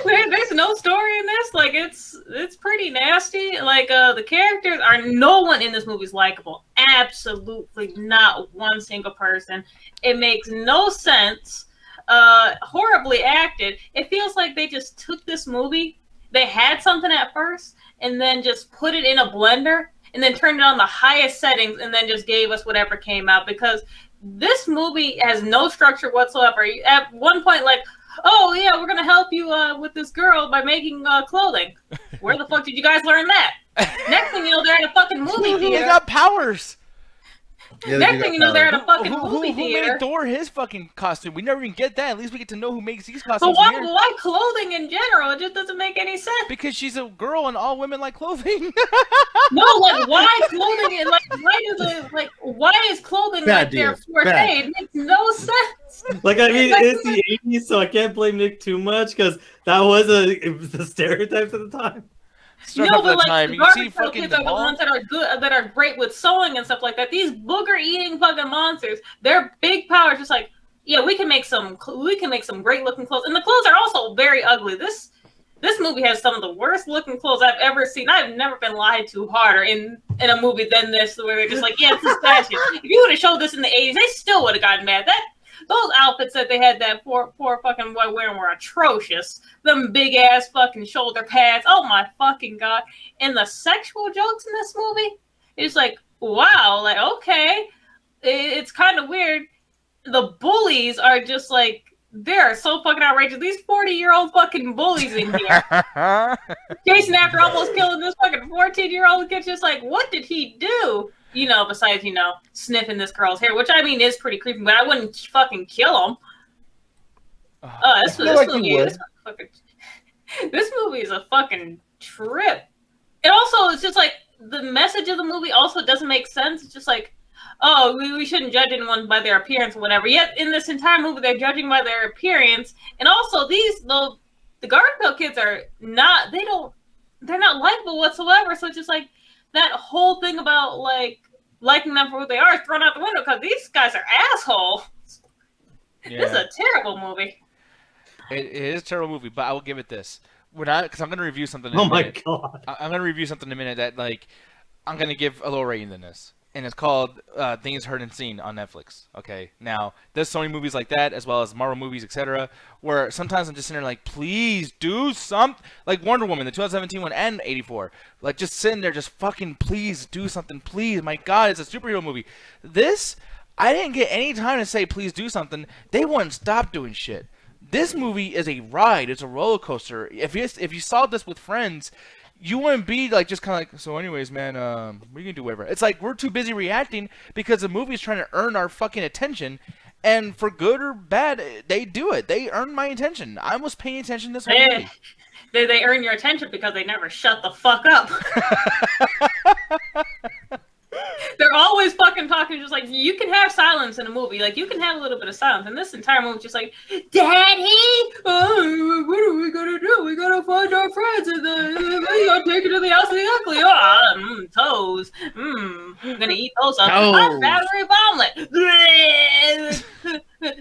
There's no story in this. Like, it's pretty nasty. Like, the characters no one in this movie is likable. Absolutely not one single person. It makes no sense. Horribly acted. It feels like they just took this movie. They had something at first and then just put it in a blender and then turned it on the highest settings and then just gave us whatever came out, because this movie has no structure whatsoever. At one point, like, oh, yeah, we're going to help you with this girl by making clothing. Where the fuck did you guys learn that? Next thing you know, they're at a fucking movie They theater. got powers. Yeah, they Next do thing got you know, they're at a powers. fucking Who movie theater. made Thor his fucking costume? We never even get that. At least we get to know who makes these But costumes. why clothing in general? It just doesn't make any sense. Because she's a girl and all women like clothing. No, like why clothing and why is clothing Bad like their deals. forte? Bad. It makes no sense. Like, I mean, it's the 80s, so I can't blame Nick too much because it was the stereotypes at the time. Starting No, up but that time, the you see Garbage Pail fucking Kids are the ones that are good, that are great with sewing and stuff like that. These booger-eating fucking monsters, their big power is just like, yeah, we can make some great looking clothes, and the clothes are also very ugly. This movie has some of the worst looking clothes I've ever seen. I've never been lied to harder in a movie than this, where they're just like, yeah, it's a statue. If you would have showed this in the 80s, they still would have gotten mad. Those outfits that they had that poor fucking boy wearing were atrocious. Them big ass fucking shoulder pads. Oh my fucking god. And the sexual jokes in this movie, it's like, wow, like, okay. It's kind of weird. The bullies are just like, they're so fucking outrageous. These 40-year-old fucking bullies in here. Chasing after almost killing this fucking 14-year-old kid. Just like, what did he do? Besides, sniffing this girl's hair, which I mean is pretty creepy, but I wouldn't fucking kill him. This movie is a fucking trip. And also, it's just like, the message of the movie also doesn't make sense. It's just like, oh, we shouldn't judge anyone by their appearance or whatever. Yet, in this entire movie, they're judging by their appearance. And also, the Garbage Pail Kids are not, they're not likable whatsoever. So it's just like, that whole thing about like liking them for who they are is thrown out the window because these guys are assholes. Yeah. This is a terrible movie. It is a terrible movie, but I will give it this. Because I'm going to review something in a minute. Oh my god. I'm going to review something in a minute that, like, I'm going to give a lower rating than this. And it's called Things Heard and Seen on Netflix. Okay, now there's so many movies like that, as well as Marvel movies, etc., where sometimes I'm just sitting there like, please do something. Like Wonder Woman, the 2017 one and 84. Like just sitting there, just fucking please do something, please. My God, it's a superhero movie. This, I didn't get any time to say please do something. They wouldn't stop doing shit. This movie is a ride. It's a roller coaster. If you saw this with friends, you wouldn't be like just kind of like, so anyways, man, we can do whatever. It's like we're too busy reacting because the movie is trying to earn our fucking attention, and for good or bad, they do it. They earn my attention. I was paying attention this whole movie. They earn your attention because they never shut the fuck up. They're always fucking talking, just like, you can have silence in a movie. Like, you can have a little bit of silence. And this entire movie is just like, Daddy! Oh, what are we gonna do? We gotta find our friends and we gotta take it to the house of the ugly. Oh, toes. I'm gonna eat those up. Battery omelet.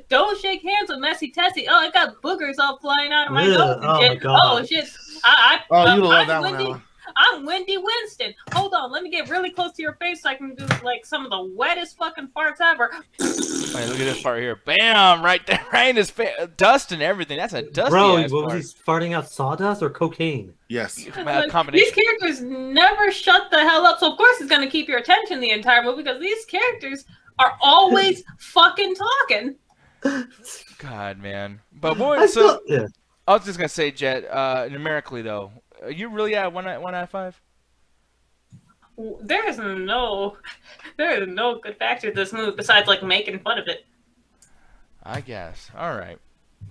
Don't shake hands with Messy Tessie. Oh, I got boogers all flying out of my nose. Oh, my God. Oh, shit. You love that one, Alan. I'm Wendy Winston. Hold on, let me get really close to your face so I can do like some of the wettest fucking farts ever. Hey, look at this part here. Bam! Right there, right in his face. Dust and everything. That's a dusty ass Bro, was he farting out sawdust or cocaine? Yes. Combination. These characters never shut the hell up. So of course it's gonna keep your attention the entire movie because these characters are always fucking talking. God, man. But boy, yeah. I was just gonna say, Jet. Numerically, though, are you really at 1 out of 5? There is no good factor to this movie besides like making fun of it. I guess. All right.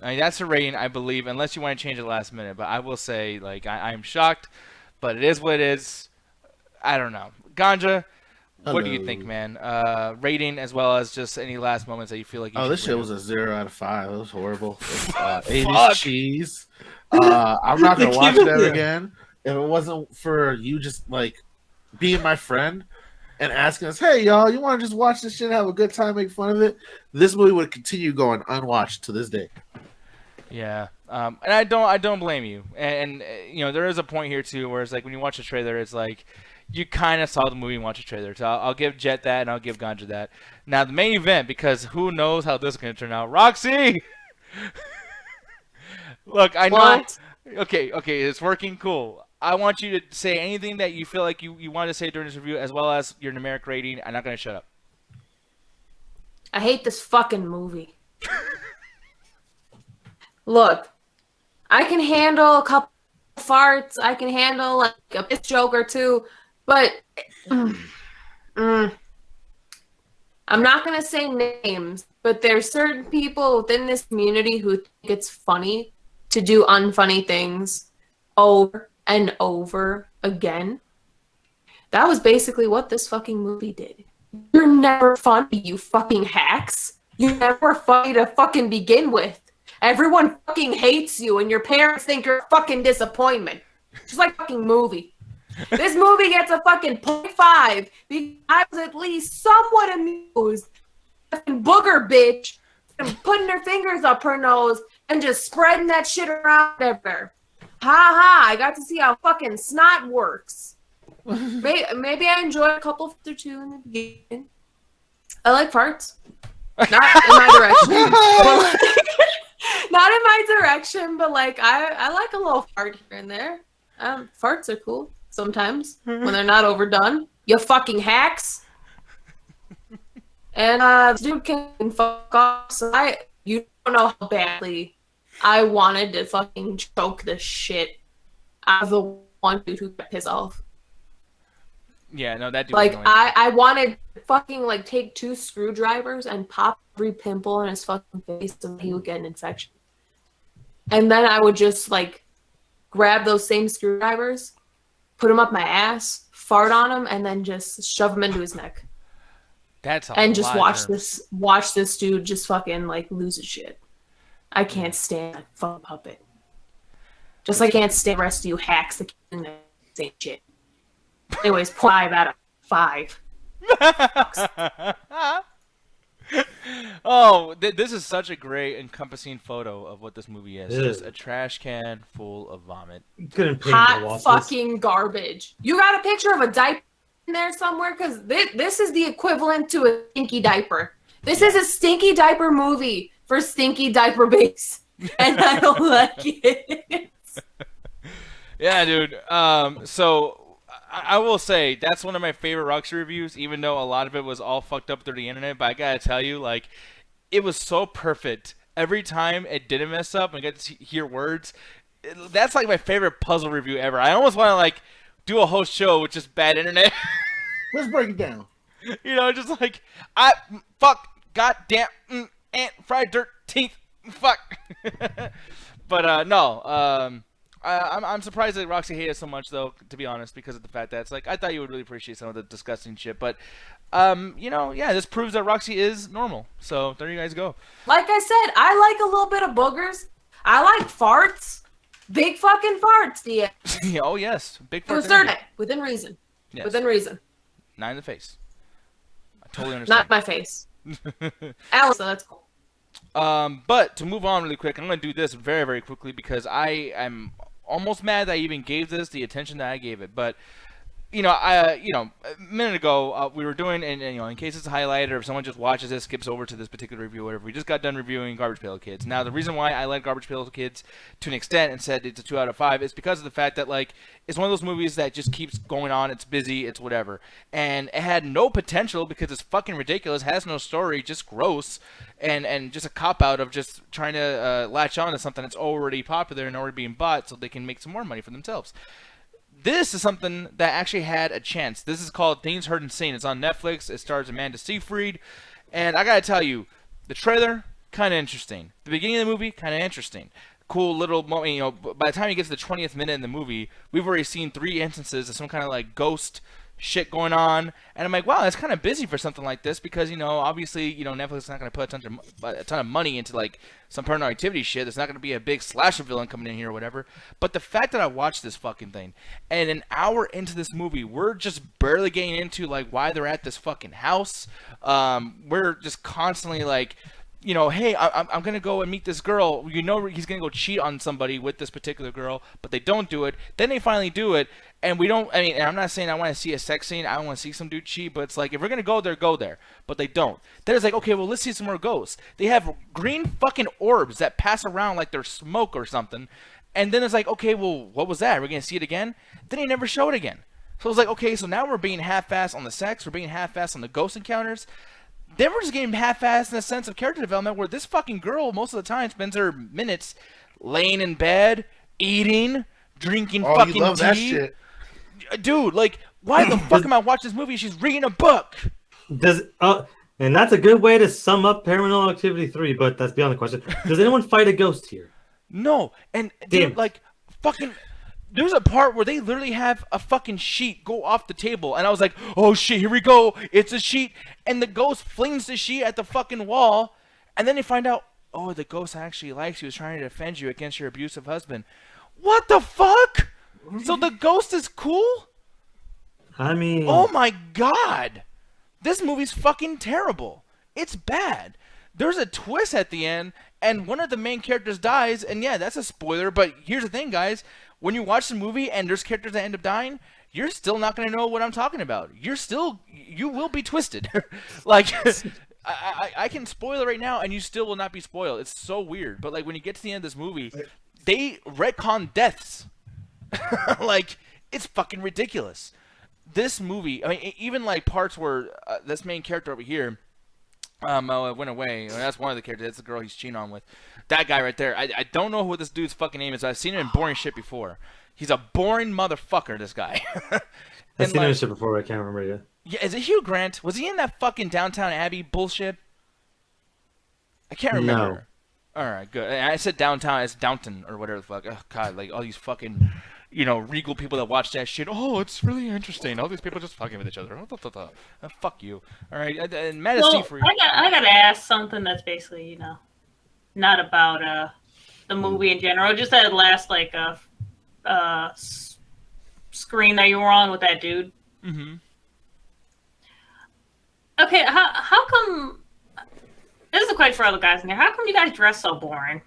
I mean, that's a rating, I believe, unless you want to change it last minute. But I will say, like, I'm shocked, but it is what it is. I don't know. Ganja, what do you think, man? Rating as well as just any last moments that you feel like you this shit rate. was a 0 out of 5. It was horrible. 80s cheese. I'm not going to watch that again. If it wasn't for you just, like, being my friend and asking us, hey, y'all, you want to just watch this shit, have a good time, make fun of it? This movie would continue going unwatched to this day. Yeah, and I don't blame you. And you know, there is a point here too, where it's like when you watch a trailer, it's like you kind of saw the movie and watch a trailer. So I'll give Jet that, and I'll give Ganja that. Now the main event, because who knows how this is gonna turn out. Roxy, look, I know. What? Okay, it's working. Cool. I want you to say anything that you feel like you want to say during this review, as well as your numeric rating. I'm not gonna shut up. I hate this fucking movie. Look, I can handle a couple farts. I can handle like a piss joke or two, but I'm not going to say names, but there's certain people within this community who think it's funny to do unfunny things over and over again. That was basically what this fucking movie did. You're never funny, you fucking hacks. You're never funny to fucking begin with. Everyone fucking hates you, and your parents think you're a fucking disappointment. Just like fucking movie. This movie gets a fucking 0.5 because I was at least somewhat amused. Fucking booger bitch and putting her fingers up her nose and just spreading that shit around everywhere. Ha ha, I got to see how fucking snot works. Maybe I enjoyed a couple or two in the beginning. I like farts. Not in my direction. Not in my direction, but like I like a little fart here and there. Farts are cool sometimes when they're not overdone. You fucking hacks. And this dude can fuck off. So you don't know how badly I wanted to fucking choke the shit out of the one dude who got pissed off. Yeah, no, that dude. Like I wanted to fucking like take 2 screwdrivers and pop every pimple on his fucking face so he would get an infection. And then I would just like grab those same screwdrivers, put them up my ass, fart on him, and then just shove them into his neck. That's a and just lot watch this dude just fucking like lose his shit. I can't stand that fucking puppet. Just like I can't stand the rest of you hacks that keep doing the same shit. Anyways, 5 out of 5. Oh, this is such a great encompassing photo of what this movie is. It Just is. a trash can full of vomit. Couldn't pay Hot the losses. fucking garbage. You got a picture of a diaper in there somewhere? Because this is the equivalent to a stinky diaper. This is a stinky diaper movie for stinky diaper base. And I don't like it. Yeah, dude. So I will say that's one of my favorite Roxy reviews, even though a lot of it was all fucked up through the internet. But I gotta tell you, like, it was so perfect. Every time it didn't mess up and I got to hear words, that's like my favorite puzzle review ever. I almost want to like do a whole show with just bad internet. Let's break it down. You know, just like goddamn, ant, fried dirt, teeth, fuck. But no, I'm surprised that Roxy hated us so much, though, to be honest, because of the fact that it's like I thought you would really appreciate some of the disgusting shit. But, you know, yeah, this proves that Roxy is normal. So there you guys go. Like I said, I like a little bit of boogers. I like farts. Big fucking farts, yeah. Yeah, oh, yes. Big To a farts. certain within reason. Yes. Within reason. Not in the face. I totally understand. Not my face. Alice, that's cool. But to move on really quick, I'm going to do this very, very quickly because I am almost mad that I even gave this the attention that I gave it. But, you know, a minute ago, we were doing, and you know, in case it's highlighted or if someone just watches this, skips over to this particular review or whatever, we just got done reviewing Garbage Pail Kids. Now, the reason why I like Garbage Pail Kids to an extent and said it's a 2 out of 5 is because of the fact that, like, it's one of those movies that just keeps going on, it's busy, it's whatever. And it had no potential because it's fucking ridiculous, has no story, just gross, and just a cop-out of just trying to latch on to something that's already popular and already being bought so they can make some more money for themselves. This is something that actually had a chance. This is called Things Heard and Seen. It's on Netflix. It stars Amanda Seyfried. And I gotta tell you, the trailer, kind of interesting. The beginning of the movie, kind of interesting. Cool little moment, you know, by the time you get to the 20th minute in the movie, we've already seen 3 instances of some kind of like ghost shit going on, and I'm like, wow, that's kind of busy for something like this because, you know, obviously, you know, Netflix is not going to put a ton of money into like some paranormal activity shit. There's not going to be a big slasher villain coming in here or whatever. But the fact that I watched this fucking thing, and an hour into this movie, we're just barely getting into like why they're at this fucking house. We're just constantly like, you know, hey, I'm going to go and meet this girl. You know, he's going to go cheat on somebody with this particular girl, but they don't do it. Then they finally do it, and we don't, I mean, and I'm not saying I want to see a sex scene. I don't want to see some dude cheat, but it's like, if we're going to go there, go there. But they don't. Then it's like, okay, well, let's see some more ghosts. They have green fucking orbs that pass around like they're smoke or something. And then it's like, okay, well, what was that? We're going to see it again? Then they never show it again. So it's like, okay, so now we're being half-assed on the sex. We're being half-assed on the ghost encounters. Then we're just getting half-assed in a sense of character development where this fucking girl most of the time spends her minutes laying in bed, eating, drinking fucking you love tea. that shit. Dude, like, why the fuck am I watching this movie? She's reading a book. Does And that's a good way to sum up Paranormal Activity 3, but that's beyond the question. Does anyone fight a ghost here? No, and Damn. dude, like fucking. There's a part where they literally have a fucking sheet go off the table, and I was like, "Oh shit, here we go! It's a sheet!" And the ghost flings the sheet at the fucking wall, and then they find out, "Oh, the ghost actually likes you. Is trying to defend you against your abusive husband." What the fuck? So the ghost is cool? I mean, Oh my god! This movie's fucking terrible. It's bad. There's a twist at the end, and one of the main characters dies, and yeah, that's a spoiler, but here's the thing, guys. When you watch the movie and there's characters that end up dying, you're still not going to know what I'm talking about. You will be twisted. Like, I can spoil it right now, and you still will not be spoiled. It's so weird. But, like, when you get to the end of this movie, they retcon deaths. Like, it's fucking ridiculous. This movie, I mean, even, like, parts where this main character over here, went away. That's one of the characters. That's the girl he's cheating on with. That guy right there. I don't know what this dude's fucking name is. I've seen him in boring shit before. He's a boring motherfucker, this guy. I've seen him shit before, but I can't remember yet. Yeah, is it Hugh Grant? Was he in that fucking Downtown Abbey bullshit? I can't remember. No. Alright, good. I said Downtown, it's Downton or whatever the fuck. Oh, God, like all these fucking, regal people that watch that shit. Oh, it's really interesting. All these people just fucking with each other. Fuck you. Alright, and Matt is Well, I gotta ask something that's basically, not about the movie in general. Just that last like screen that you were on with that dude. Mm-hmm. Okay, how come? This is a question for other guys in here. How come you guys dress so boring?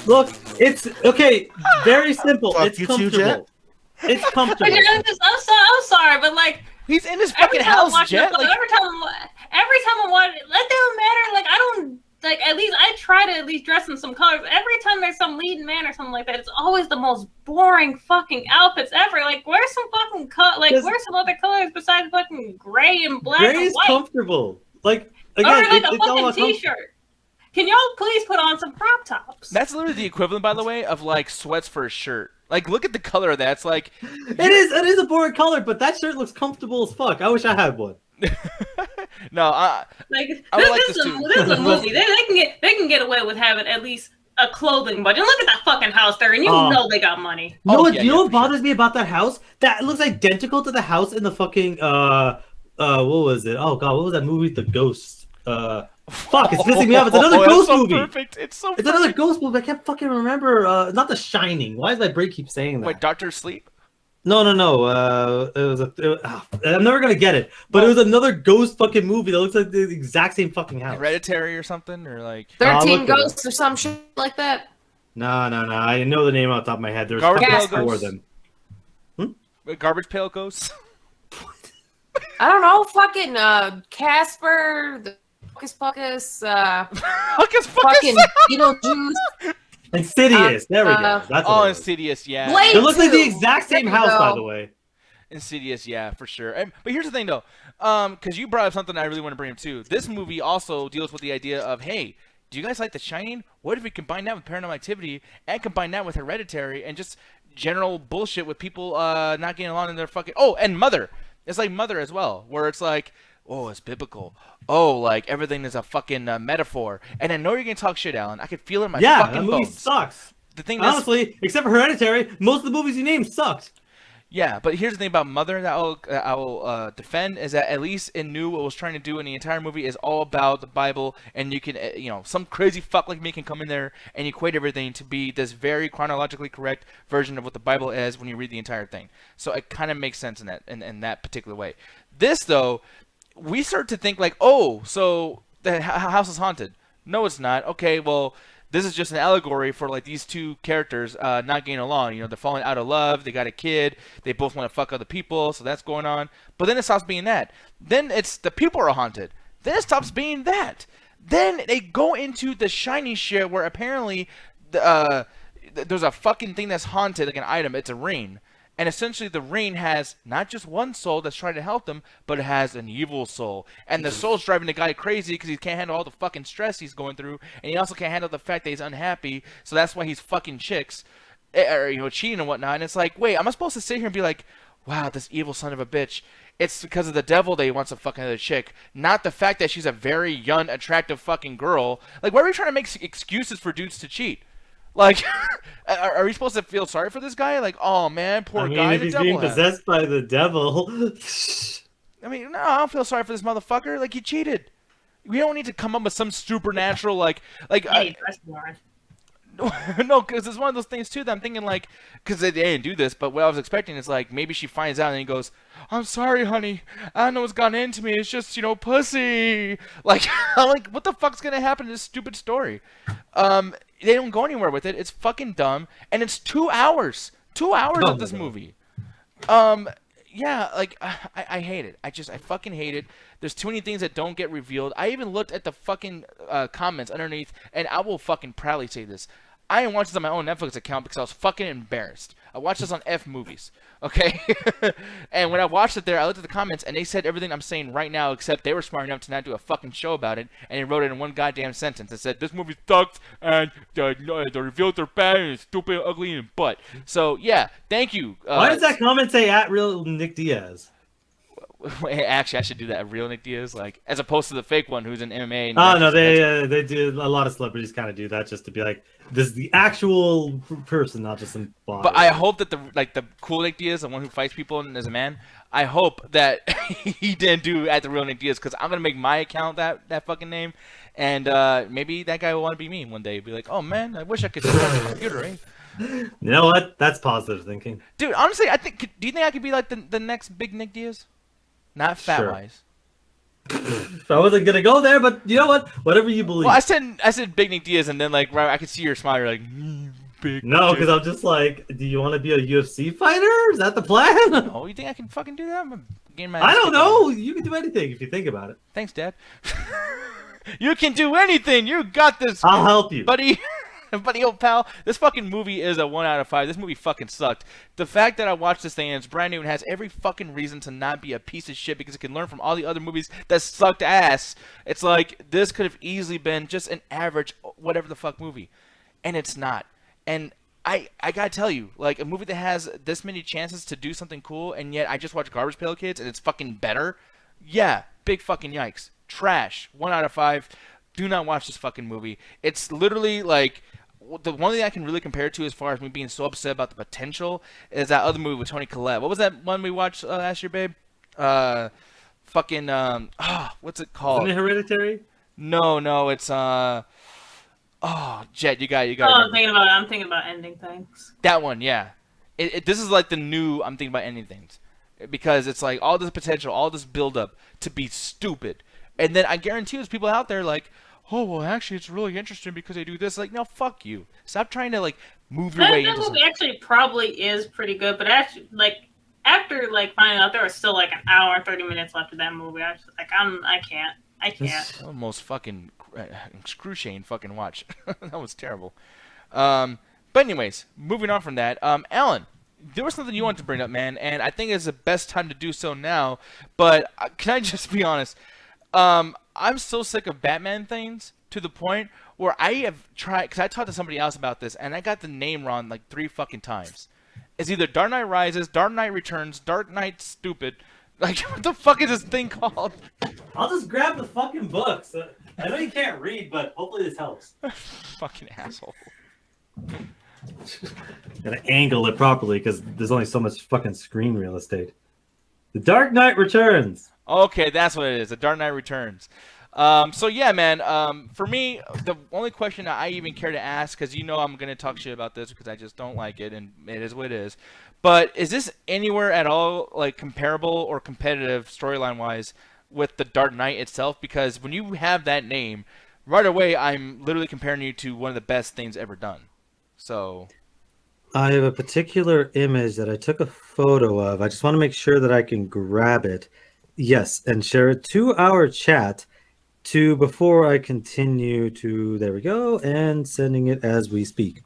Look, it's okay. Very simple. Fuck It's you too, comfortable. Jet. It's comfortable. I'm sorry, but like he's in his fucking house, Jet. Every time I watch it, that doesn't matter. Like I don't like. At least I try to at least dress in some colors. Every time there's some leading man or something like that, it's always the most boring fucking outfits ever. Like wear some fucking wear some other colors besides fucking gray and black Gray and is white. comfortable. Like again, or like a it's all fucking about t-shirt. Can y'all please put on some crop tops? That's literally the equivalent, by the way, of like sweats for a shirt. Like, look at the color of that. It's like It is a boring color, but that shirt looks comfortable as fuck. I wish I had one. no, like this this is a movie. They can get away with having at least a clothing budget. Look at that fucking house there, and you know they got money. What bothers me about that house? That looks identical to the house in the fucking what was it? Oh god, what was that movie? The Ghost. Fuck, it's pissing me off. It's another ghost movie. Perfect. It's another ghost movie. I can't fucking remember. Not The Shining. Why does my brain keep saying that? Wait, Doctor Sleep? No. It was I'm never gonna get it. But it was another ghost fucking movie that looks like the exact same fucking house. Hereditary or something, or like 13 Ghosts or some shit like that. No. I know the name off the top of my head. There's Garbage Pail four of Ghosts? them. Garbage Pail Ghosts? I don't know, fucking Casper, the Hocus Pocus, fucking Beetlejuice. Insidious. There we go. That's what it was. Insidious, yeah. Blade It looks like the 2. exact same There you house, by go. the way. Insidious, yeah, for sure. But here's the thing, though, because you brought up something I really want to bring up too. This movie also deals with the idea of, hey, do you guys like The Shining? What if we combine that with Paranormal Activity and combine that with Hereditary and just general bullshit with people not getting along in their fucking... Oh, and Mother. It's like Mother as well, where it's like, oh, it's biblical. Oh, like everything is a fucking metaphor. And I know you're gonna talk shit, Alan. I can feel it in my That fucking movie bones. sucks. The thing Honestly, except for Hereditary, most of the movies you named sucked. Yeah, but here's the thing about Mother that I will defend is that at least it knew what it was trying to do, and the entire movie is all about the Bible, and you can, some crazy fuck like me can come in there and equate everything to be this very chronologically correct version of what the Bible is when you read the entire thing. So it kind of makes sense in that particular way. This, though, we start to think like, oh, so the house is haunted. No, it's not. Okay, well, this is just an allegory for like these two characters not getting along. They're falling out of love. They got a kid. They both want to fuck other people, so that's going on. But then it stops being that. Then it's the people are haunted. Then it stops being that. Then they go into the shiny shit where apparently there's a fucking thing that's haunted, like an item. It's a ring. And essentially the ring has not just one soul that's trying to help them, but it has an evil soul. And the soul's driving the guy crazy because he can't handle all the fucking stress he's going through. And he also can't handle the fact that he's unhappy. So that's why he's fucking chicks, or cheating and whatnot. And it's like, wait, am I supposed to sit here and be like, wow, this evil son of a bitch. It's because of the devil that he wants to fuck another chick, not the fact that she's a very young, attractive fucking girl. Like, why are we trying to make excuses for dudes to cheat? Like, are we supposed to feel sorry for this guy? Like, oh man, poor guy. If he's being possessed by the devil. I mean, no, I don't feel sorry for this motherfucker. Like, he cheated. We don't need to come up with some supernatural, Hey, that's boring. no, because it's one of those things too that I'm thinking, like, because they didn't do this, but what I was expecting is like maybe she finds out and he goes, "I'm sorry, honey, I don't know what's gotten into me. It's just pussy." Like, I'm like, what the fuck's gonna happen to this stupid story? They don't go anywhere with it. It's fucking dumb, and it's 2 hours. 2 hours of this movie. Yeah, like I hate it. I fucking hate it. There's too many things that don't get revealed. I even looked at the fucking comments underneath, and I will fucking proudly say this. I didn't watch this on my own Netflix account because I was fucking embarrassed. I watched this on F Movies, okay? And when I watched it there, I looked at the comments, and they said everything I'm saying right now, except they were smart enough to not do a fucking show about it, and they wrote it in one goddamn sentence. It said, this movie sucks, and the reveals are bad, and it's stupid, ugly, and butt. So, yeah, thank you. Why does that comment say at real Nick Diaz? Actually, I should do that at real Nick Diaz, like, as opposed to the fake one who's in MMA. And oh, no, they do. A lot of celebrities kind of do that just to be like, this is the actual person, not just some bot. But I hope that the cool Nick Diaz, the one who fights people and is a man, I hope that he didn't do at the real Nick Diaz, because I'm gonna make my account that fucking name, and maybe that guy will want to be me one day. Be like, oh man, I wish I could do that on the computer, eh? You know what? That's positive thinking. Dude, honestly, do you think I could be like the next big Nick Diaz? Not fat wise. I wasn't gonna go there, but you know what? Whatever you believe. Well, I said big Nick Diaz, and then like right, I could see your smile. You're like, big. No, because I'm just like, do you want to be a UFC fighter? Is that the plan? Oh, you think I can fucking do that? I don't know. You can do anything if you think about it. Thanks, Dad. You can do anything. You got this. I'll help you, buddy. Buddy, old pal, this fucking movie is a 1 out of 5. This movie fucking sucked. The fact that I watched this thing and it's brand new and has every fucking reason to not be a piece of shit because it can learn from all the other movies that sucked ass. It's like, this could have easily been just an average whatever the fuck movie. And it's not. And I gotta tell you, like, a movie that has this many chances to do something cool and yet I just watched Garbage Pail Kids and it's fucking better. Yeah, big fucking yikes. Trash. 1 out of 5. Do not watch this fucking movie. It's literally like... The one thing I can really compare it to as far as me being so upset about the potential is that other movie with Toni Collette. What was that one we watched last year, babe? What's it called? Isn't it Hereditary? No, it's Jet, you got. Oh, I'm thinking about Ending Things. That one, yeah. This is like the new I'm thinking about Ending Things, because it's like all this potential, all this build up to be stupid, and then I guarantee there's people out there like, oh, well, actually, it's really interesting because they do this. Like, no, fuck you. Stop trying to, like, move your way into something. That movie actually probably is pretty good, but actually, like, after, like, finding out there was still, like, an hour and 30 minutes left of that movie, I was just like, I can't. Almost fucking excruciating fucking watch. That was terrible. But anyways, moving on from that, Alan, there was something you wanted to bring up, man, and I think it's the best time to do so now, but can I just be honest? I'm so sick of Batman things to the point where I have tried, because I talked to somebody else about this, and I got the name wrong like 3 fucking times. It's either Dark Knight Rises, Dark Knight Returns, Dark Knight Stupid. Like, what the fuck is this thing called? I'll just grab the fucking books. I know you can't read, but hopefully this helps. Fucking asshole. Gotta angle it properly, because there's only so much fucking screen real estate. The Dark Knight Returns. Okay, that's what it is. The Dark Knight Returns. So yeah, man. For me, the only question that I even care to ask, because you know I'm gonna talk shit about this because I just don't like it, and it is what it is. But is this anywhere at all like comparable or competitive storyline-wise with the Dark Knight itself? Because when you have that name, right away I'm literally comparing you to one of the best things ever done. So. I have a particular image that I took a photo of. I just want to make sure that I can grab it. Yes, and share a 2-hour chat before I continue to, there we go, and sending it as we speak.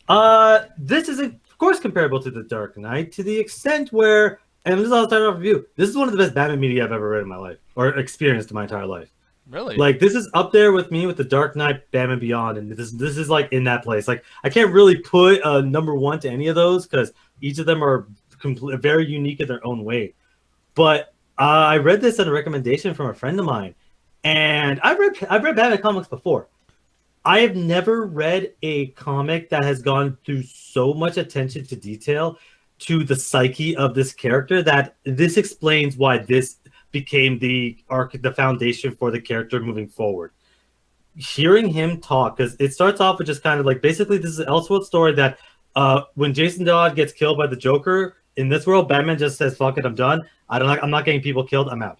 This is, of course, comparable to The Dark Knight to the extent where, and this is all starting off review, this is one of the best Batman media I've ever read in my life, or experienced in my entire life. Really? Like, this is up there with me with The Dark Knight, Batman Beyond, and this is like in that place. Like, I can't really put a number 1 to any of those because each of them are very unique in their own way. But I read this on a recommendation from a friend of mine, and I've read Batman comics before. I have never read a comic that has gone through so much attention to detail to the psyche of this character that this explains why this became the foundation for the character moving forward. Hearing him talk, because it starts off with just kind of like basically this is an Elseworld story that when Jason Todd gets killed by the Joker in this world, Batman just says, "Fuck it, I'm done. I'm not getting people killed. I'm out."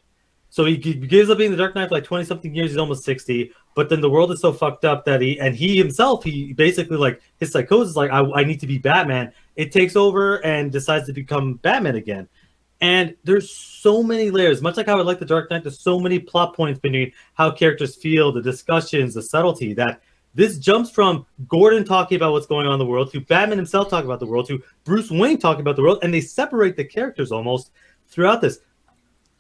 So he gives up being the Dark Knight for like 20-something years. He's almost 60. But then the world is so fucked up that he himself, he basically like his psychosis is like, I need to be Batman. It takes over and decides to become Batman again. And there's so many layers, much like how I like the Dark Knight. There's so many plot points between how characters feel, the discussions, the subtlety, that this jumps from Gordon talking about what's going on in the world to Batman himself talking about the world to Bruce Wayne talking about the world. And they separate the characters almost throughout this.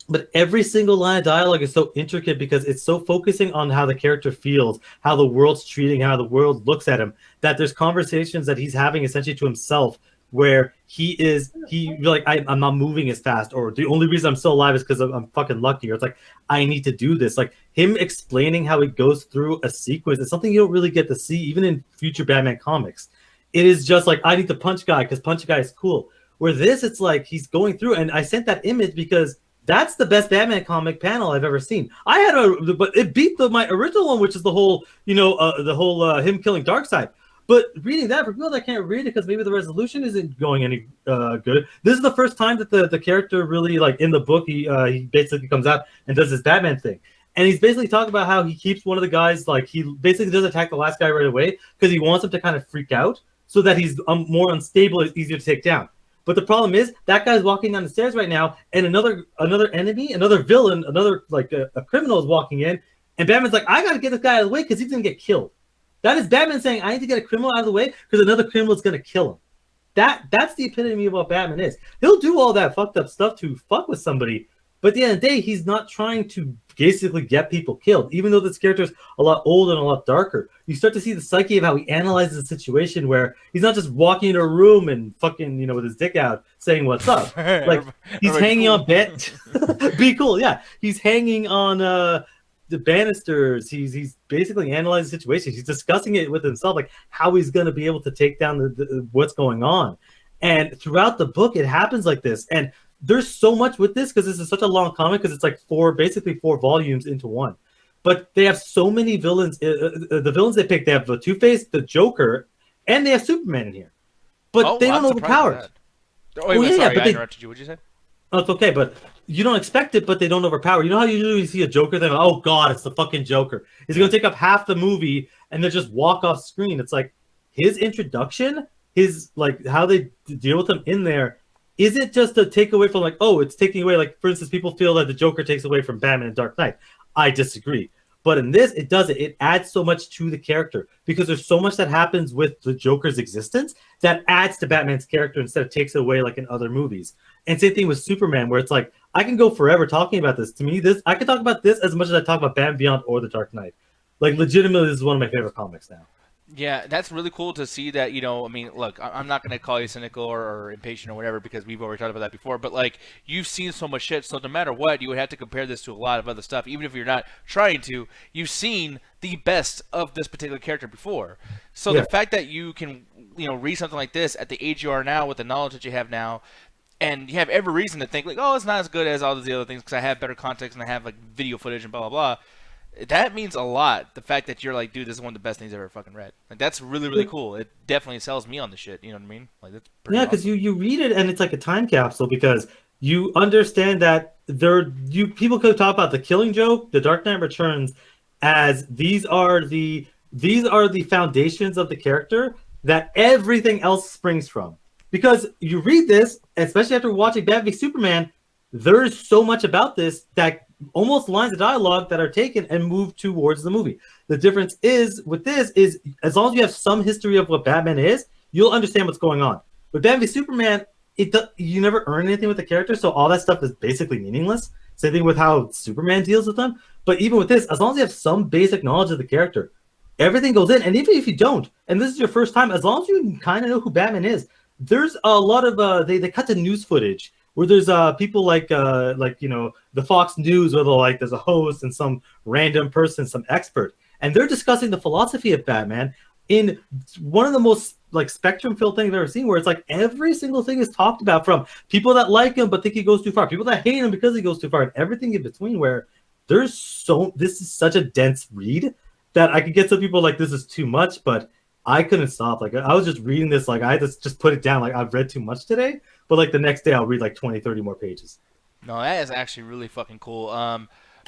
But every single line of dialogue is so intricate because it's so focusing on how the character feels, how the world's treating, how the world looks at him, that there's conversations that he's having essentially to himself where I'm not moving as fast, or the only reason I'm still alive is because I'm fucking lucky, or it's like, I need to do this. Like him explaining how he goes through a sequence is something you don't really get to see even in future Batman comics. It is just like, I need to punch guy because punch guy is cool. Where this, it's like he's going through, and I sent that image because that's the best Batman comic panel I've ever seen. But it beat my original one, which is the whole him killing Darkseid. But reading that, for people that can't read it because maybe the resolution isn't going any good, this is the first time that the character really, like in the book, he basically comes out and does his Batman thing. And he's basically talking about how he keeps one of the guys, like he basically doesn't attack the last guy right away because he wants him to kind of freak out so that he's more unstable, it's easier to take down. But the problem is that guy's walking down the stairs right now, and another enemy, another villain, another like a criminal is walking in, and Batman's like, I gotta get this guy out of the way because he's gonna get killed. That is Batman saying, I need to get a criminal out of the way because another criminal is gonna kill him. That's the epitome of what Batman is. He'll do all that fucked up stuff to fuck with somebody, but at the end of the day, he's not trying to basically get people killed. Even though this character's a lot older and a lot darker, you start to see the psyche of how he analyzes the situation where he's not just walking in a room and fucking, with his dick out saying what's up. Like he's hanging on be cool, yeah. He's hanging on the banisters. He's basically analyzing the situation. He's discussing it with himself, like how he's going to be able to take down the what's going on. And throughout the book, it happens like this. And there's so much with this because this is such a long comic because it's like basically four volumes into one. But they have so many villains. The villains they pick, they have the Two-Face, the Joker, and they have Superman in here. But they don't overpower. Sorry, I interrupted you. What'd you say? Oh, it's okay, but you don't expect it, but they don't overpower. You know how you usually see a Joker thing? Oh God, it's the fucking Joker. He's gonna take up half the movie and then just walk off screen. It's like his introduction, his like how they deal with him in there. Is it just a takeaway from like, oh, it's taking away, like, for instance, people feel that the Joker takes away from Batman and Dark Knight. I disagree. But in this, it doesn't. It adds so much to the character because there's so much that happens with the Joker's existence that adds to Batman's character instead of takes away like in other movies. And same thing with Superman, where it's like, I can go forever talking about this. To me, I can talk about this as much as I talk about Batman Beyond or The Dark Knight. Like, legitimately, this is one of my favorite comics now. Yeah, that's really cool to see that, look, I'm not going to call you cynical or impatient or whatever because we've already talked about that before, but, like, you've seen so much shit, so no matter what, you would have to compare this to a lot of other stuff. Even if you're not trying to, you've seen the best of this particular character before. So the fact that you can, read something like this at the age you are now with the knowledge that you have now, and you have every reason to think, like, oh, it's not as good as all the other things because I have better context and I have, like, video footage and blah, blah, blah. That means a lot. The fact that you're like, dude, this is one of the best things I've ever fucking read. Like, that's really, really cool. It definitely sells me on the shit. You know what I mean? Like, that's pretty awesome. Because you read it and it's like a time capsule because you understand that people could talk about the Killing Joke, The Dark Knight Returns, as these are the foundations of the character that everything else springs from. Because you read this, especially after watching Batman v Superman, there's so much about this that almost lines of dialogue that are taken and moved towards the movie. The difference is with this is as long as you have some history of what Batman is, you'll understand what's going on. With Batman v Superman, you never earn anything with the character, so all that stuff is basically meaningless. Same thing with how Superman deals with them. But even with this, as long as you have some basic knowledge of the character, everything goes in. And even if you don't, and this is your first time, as long as you kind of know who Batman is, there's a lot of they cut to news footage where there's people like the Fox News, where there's a host and some random person, some expert, and they're discussing the philosophy of Batman in one of the most like spectrum-filled things I've ever seen, where it's like every single thing is talked about, from people that like him but think he goes too far, people that hate him because he goes too far, and everything in between. Where this is such a dense read that I could get some people like this is too much, but I couldn't stop. Like I was just reading this, like I had to just put it down. Like I've read too much today, but like the next day I'll read like 20, 30 more pages. No, that is actually really fucking cool.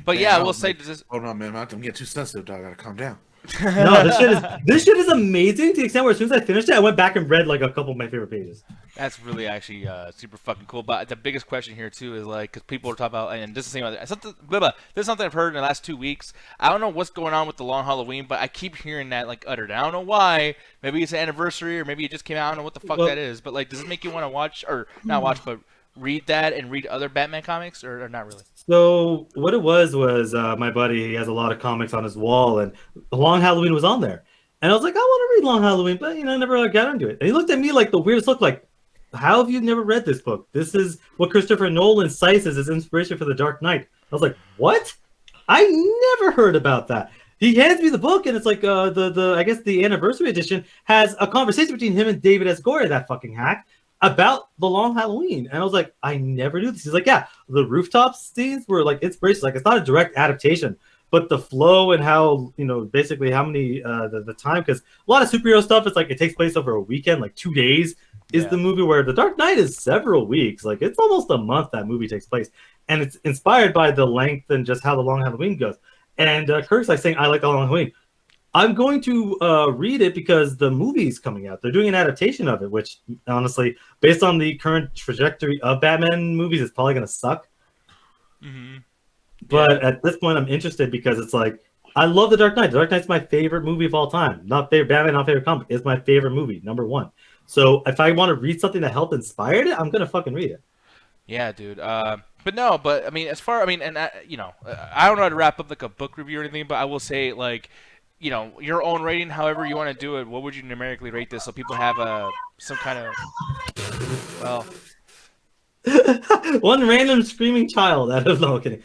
But yeah, I will say this. Hold on, man. I'm getting too sensitive, dog. I gotta calm down. No, this shit is amazing, to the extent where as soon as I finished it, I went back and read like a couple of my favorite pages. That's really actually super fucking cool. But the biggest question here too is like, because people are talking about, and this is something, this is something I've heard in the last 2 weeks. I don't know what's going on with the Long Halloween, but I keep hearing that like uttered. I don't know why. Maybe it's an anniversary, or maybe it just came out. I don't know what the fuck that is. But like, does it make you want to watch, or not watch, but read that and read other Batman comics, or not really? So what it was my buddy, he has a lot of comics on his wall, and Long Halloween was on there. And I was like, I want to read Long Halloween, but I never got into it. And he looked at me like the weirdest look, like, how have you never read this book? This is what Christopher Nolan cites as his inspiration for The Dark Knight. I was like, what? I never heard about that. He hands me the book, and it's like I guess the anniversary edition has a conversation between him and David S. Goyer, that fucking hack, about the Long Halloween. And I was like, I never knew this. He's like, yeah, the rooftop scenes were like inspiration. Like, it's not a direct adaptation, but the flow and how, basically how many the time, because a lot of superhero stuff, it's like it takes place over a weekend, like 2 days is the movie, where The Dark Knight is several weeks. Like, it's almost a month that movie takes place, and it's inspired by the length and just how the Long Halloween goes. And Kirk's like saying, I like the Long Halloween. I'm going to read it because the movie's coming out. They're doing an adaptation of it, which honestly, based on the current trajectory of Batman movies, it's probably going to suck. Mm-hmm. But at this point, I'm interested because it's like, I love The Dark Knight. The Dark Knight's my favorite movie of all time. Not favorite Batman, not favorite comic. It's my favorite movie, number one. So if I want to read something that helped inspire it, I'm going to fucking read it. Yeah, dude. But I mean, and I don't know how to wrap up like a book review or anything, but I will say, like, your own rating, however you want to do it. What would you numerically rate this, so people have some kind of, well, one random screaming child out of no kidding.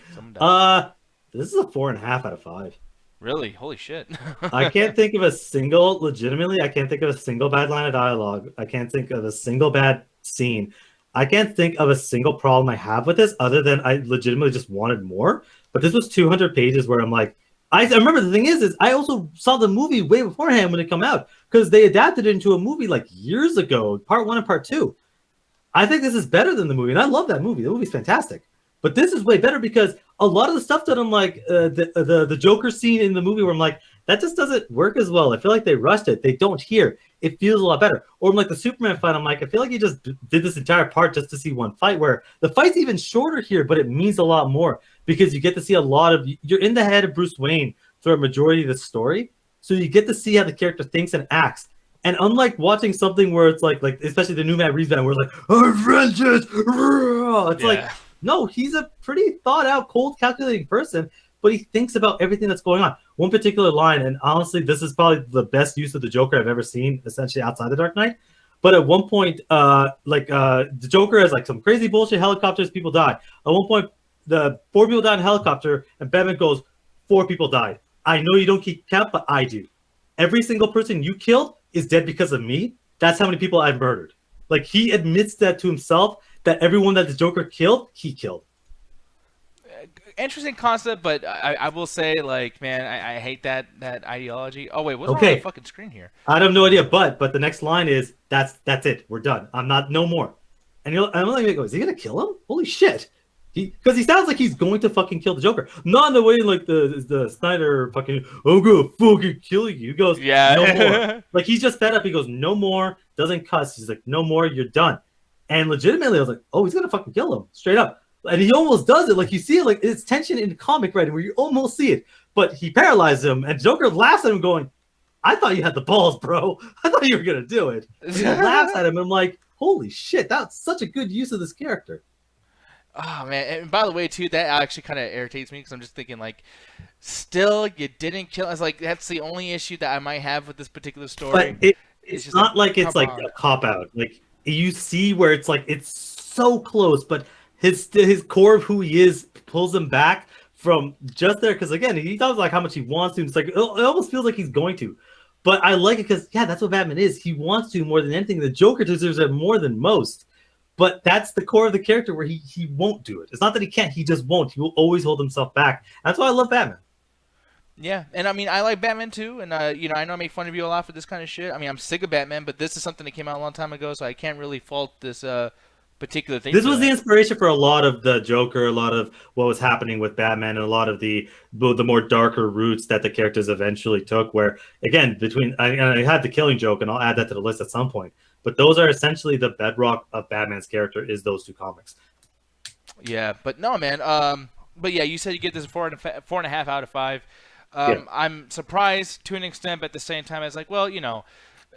This is a 4.5 out of 5. Really? Holy shit. I can't think of a single bad line of dialogue. I can't think of a single bad scene. I can't think of a single problem I have with this, other than I legitimately just wanted more. But this was 200 pages where I'm like, I remember the thing is I also saw the movie way beforehand when it came out, because they adapted it into a movie like years ago, part 1 and part 2. I think this is better than the movie, and I love that movie. The movie's fantastic. But this is way better, because a lot of the stuff that I'm like, the Joker scene in the movie where I'm like, that just doesn't work as well. I feel like they rushed it. They don't hear. It feels a lot better. Or I'm like the Superman fight, I'm like, I feel like you just did this entire part just to see one fight, where the fight's even shorter here, but it means a lot more, because you get to see a lot of, you're in the head of Bruce Wayne through a majority of the story. So you get to see how the character thinks and acts. And unlike watching something where it's like especially the new Matt Reeves Batman, where it's like, oh, vengeance, it's like, no, he's a pretty thought out, cold, calculating person, but he thinks about everything that's going on. One particular line, and honestly, this is probably the best use of the Joker I've ever seen, essentially outside the Dark Knight. But at one point, the Joker has like some crazy bullshit helicopters, people die. At one point, the 4 people died in a helicopter, and Batman goes, 4 people died. I know you don't keep count, but I do. Every single person you killed is dead because of me. That's how many people I've murdered. Like, he admits that to himself, that everyone that the Joker killed, he killed. Interesting concept, but I will say, like, man, I hate that ideology. Oh wait, what's on the fucking screen here? I have no idea, but the next line is, that's it, we're done. I'm not, no more. And I'm like, is he gonna kill him? Holy shit! Because he sounds like he's going to fucking kill the Joker, not in the way like the Snyder fucking, I'm gonna fucking kill you. He goes, no more. Like, he's just fed up. He goes, no more. Doesn't cuss. He's like, no more. You're done. And legitimately, I was like, oh, he's gonna fucking kill him straight up. And he almost does it. Like, you see it, like, it's tension in comic writing where you almost see it. But he paralyzed him, and Joker laughs at him going, I thought you had the balls, bro. I thought you were going to do it. And he laughs at him, and I'm like, holy shit, that's such a good use of this character. Oh, man. And by the way, too, that actually kind of irritates me, because I'm just thinking, like, still, you didn't kill. I was like, that's the only issue that I might have with this particular story. But it's not like it's like a cop-out. Like, you see where it's like it's so close, but his core of who he is pulls him back from just there. Because again, he talks like how much he wants to. It's like it almost feels like he's going to. But I like it because that's what Batman is. He wants to more than anything. The Joker deserves it more than most. But that's the core of the character where he won't do it. It's not that he can't, he just won't. He will always hold himself back. That's why I love Batman. Yeah, and I mean, I like Batman too, and I know I make fun of you a lot for this kind of shit. I mean, I'm sick of Batman, but this is something that came out a long time ago, so I can't really fault this particular thing. This was the inspiration for a lot of the Joker, a lot of what was happening with Batman, and a lot of the more darker roots that the characters eventually took. Where again, I had the Killing Joke, and I'll add that to the list at some point. But those are essentially the bedrock of Batman's character is those two comics. Yeah, but no, man. But yeah, you said you get this 4.5 out of 5. I'm surprised to an extent, but at the same time, it's like, well,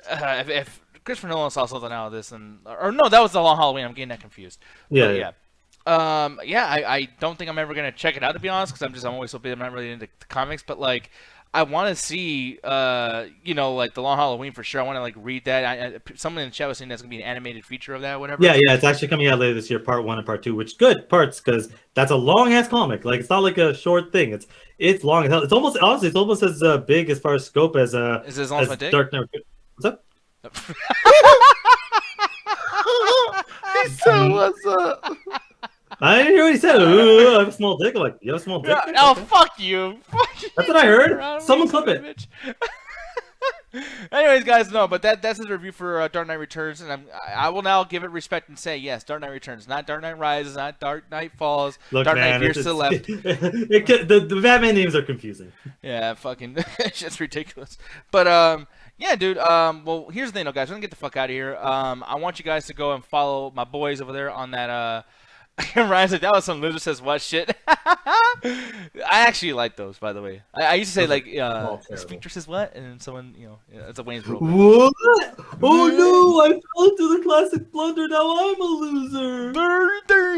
if Christopher Nolan saw something out of this, or no, that was The Long Halloween. I'm getting that confused. Yeah. I don't think I'm ever gonna check it out, to be honest, because I'm always so busy. I'm not really into the comics, but like, I want to see, like The Long Halloween for sure. I want to like read that. Someone in the chat was saying that's gonna be an animated feature of that, whatever. Yeah, it's actually coming out later this year, part 1 and part 2, which good parts because that's a long ass comic. Like it's not like a short thing. It's long as hell. It's almost as big as far as scope as Is it as long as my dick? Dark Knight. What's up? He said, "What's up?" I didn't hear what he said. Ooh, I have a small dick. I'm like, you have a small dick? Oh, Okay. fuck you. That's what I heard. Someone clip it. Anyways, guys, no, but that's his review for Dark Knight Returns, and I will now give it respect and say, yes, Dark Knight Returns, not Dark Knight Rises, not Dark Knight Falls, Look, Dark man, Knight Veers to the Left. The Batman names are confusing. Yeah, fucking, it's just ridiculous. But, yeah, dude, well, here's the thing, though, guys, we're gonna get the fuck out of here. I want you guys to go and follow my boys over there on that, Ryan said that was some loser says what shit. I actually like those, by the way. I used to say like, Spectre says what, and then someone, it's a Wayne's World. What? Oh no! I fell into the classic blunder. Now I'm a loser.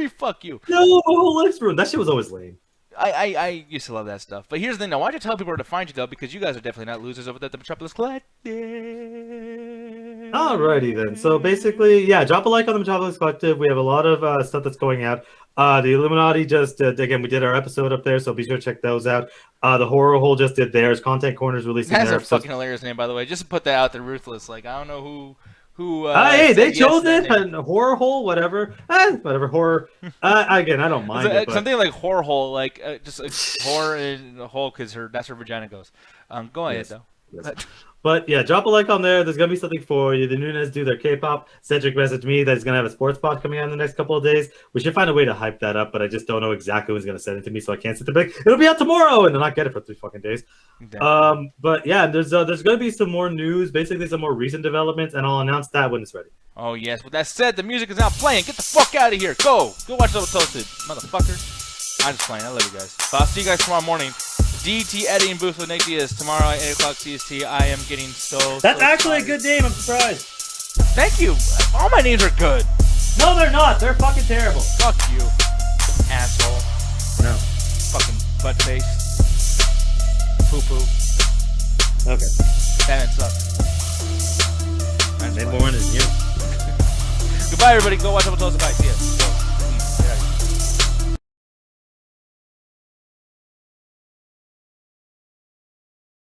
Fuck you. No, my whole life's ruined. That shit was always lame. I used to love that stuff. But here's the thing, though. Why don't you tell people where to find you, though? Because you guys are definitely not losers over there at the Metropolis Collective. Alrighty then. So basically, yeah, drop a like on the Metropolis Collective. We have a lot of stuff that's going out. The Illuminati just, again, we did our episode up there, so be sure to check those out. The Horror Hole just did theirs. Content Corner's releasing That's their a fucking hilarious name, by the way. Just to put that out there, Ruthless. Like, I don't know who hey, they chose yes it. And Horror Hole, whatever. Whatever, horror. Again, I don't mind it. Something like Horror Hole, like just like horror in the hole, because that's where vagina goes. Go ahead, though. Yes. But yeah, drop a like on there. There's gonna be something for you. The Nunes do their K-pop. Cedric messaged me that he's gonna have a sports pod coming out in the next couple of days. We should find a way to hype that up, but I just don't know exactly who's gonna send it to me, so I can't sit there. It'll be out tomorrow, and then not get it for 3 fucking days. Exactly. But yeah, there's gonna be some more news, basically some more recent developments, and I'll announce that when it's ready. Oh yes. With that said, the music is now playing. Get the fuck out of here. Go watch Double Toasted, motherfucker. I'm just playing. I love you guys. But I'll see you guys tomorrow morning. DT editing booth with Nick Diaz tomorrow at 8 o'clock CST. I am getting That's actually a good name. I'm surprised. Thank you. All my names are good. No, they're not. They're fucking terrible. Fuck you, asshole. No. Fucking butt face. Poo poo. Okay. Batman sucks. Name more than you. Goodbye, everybody. Go watch Double Toasted. Bye. See ya.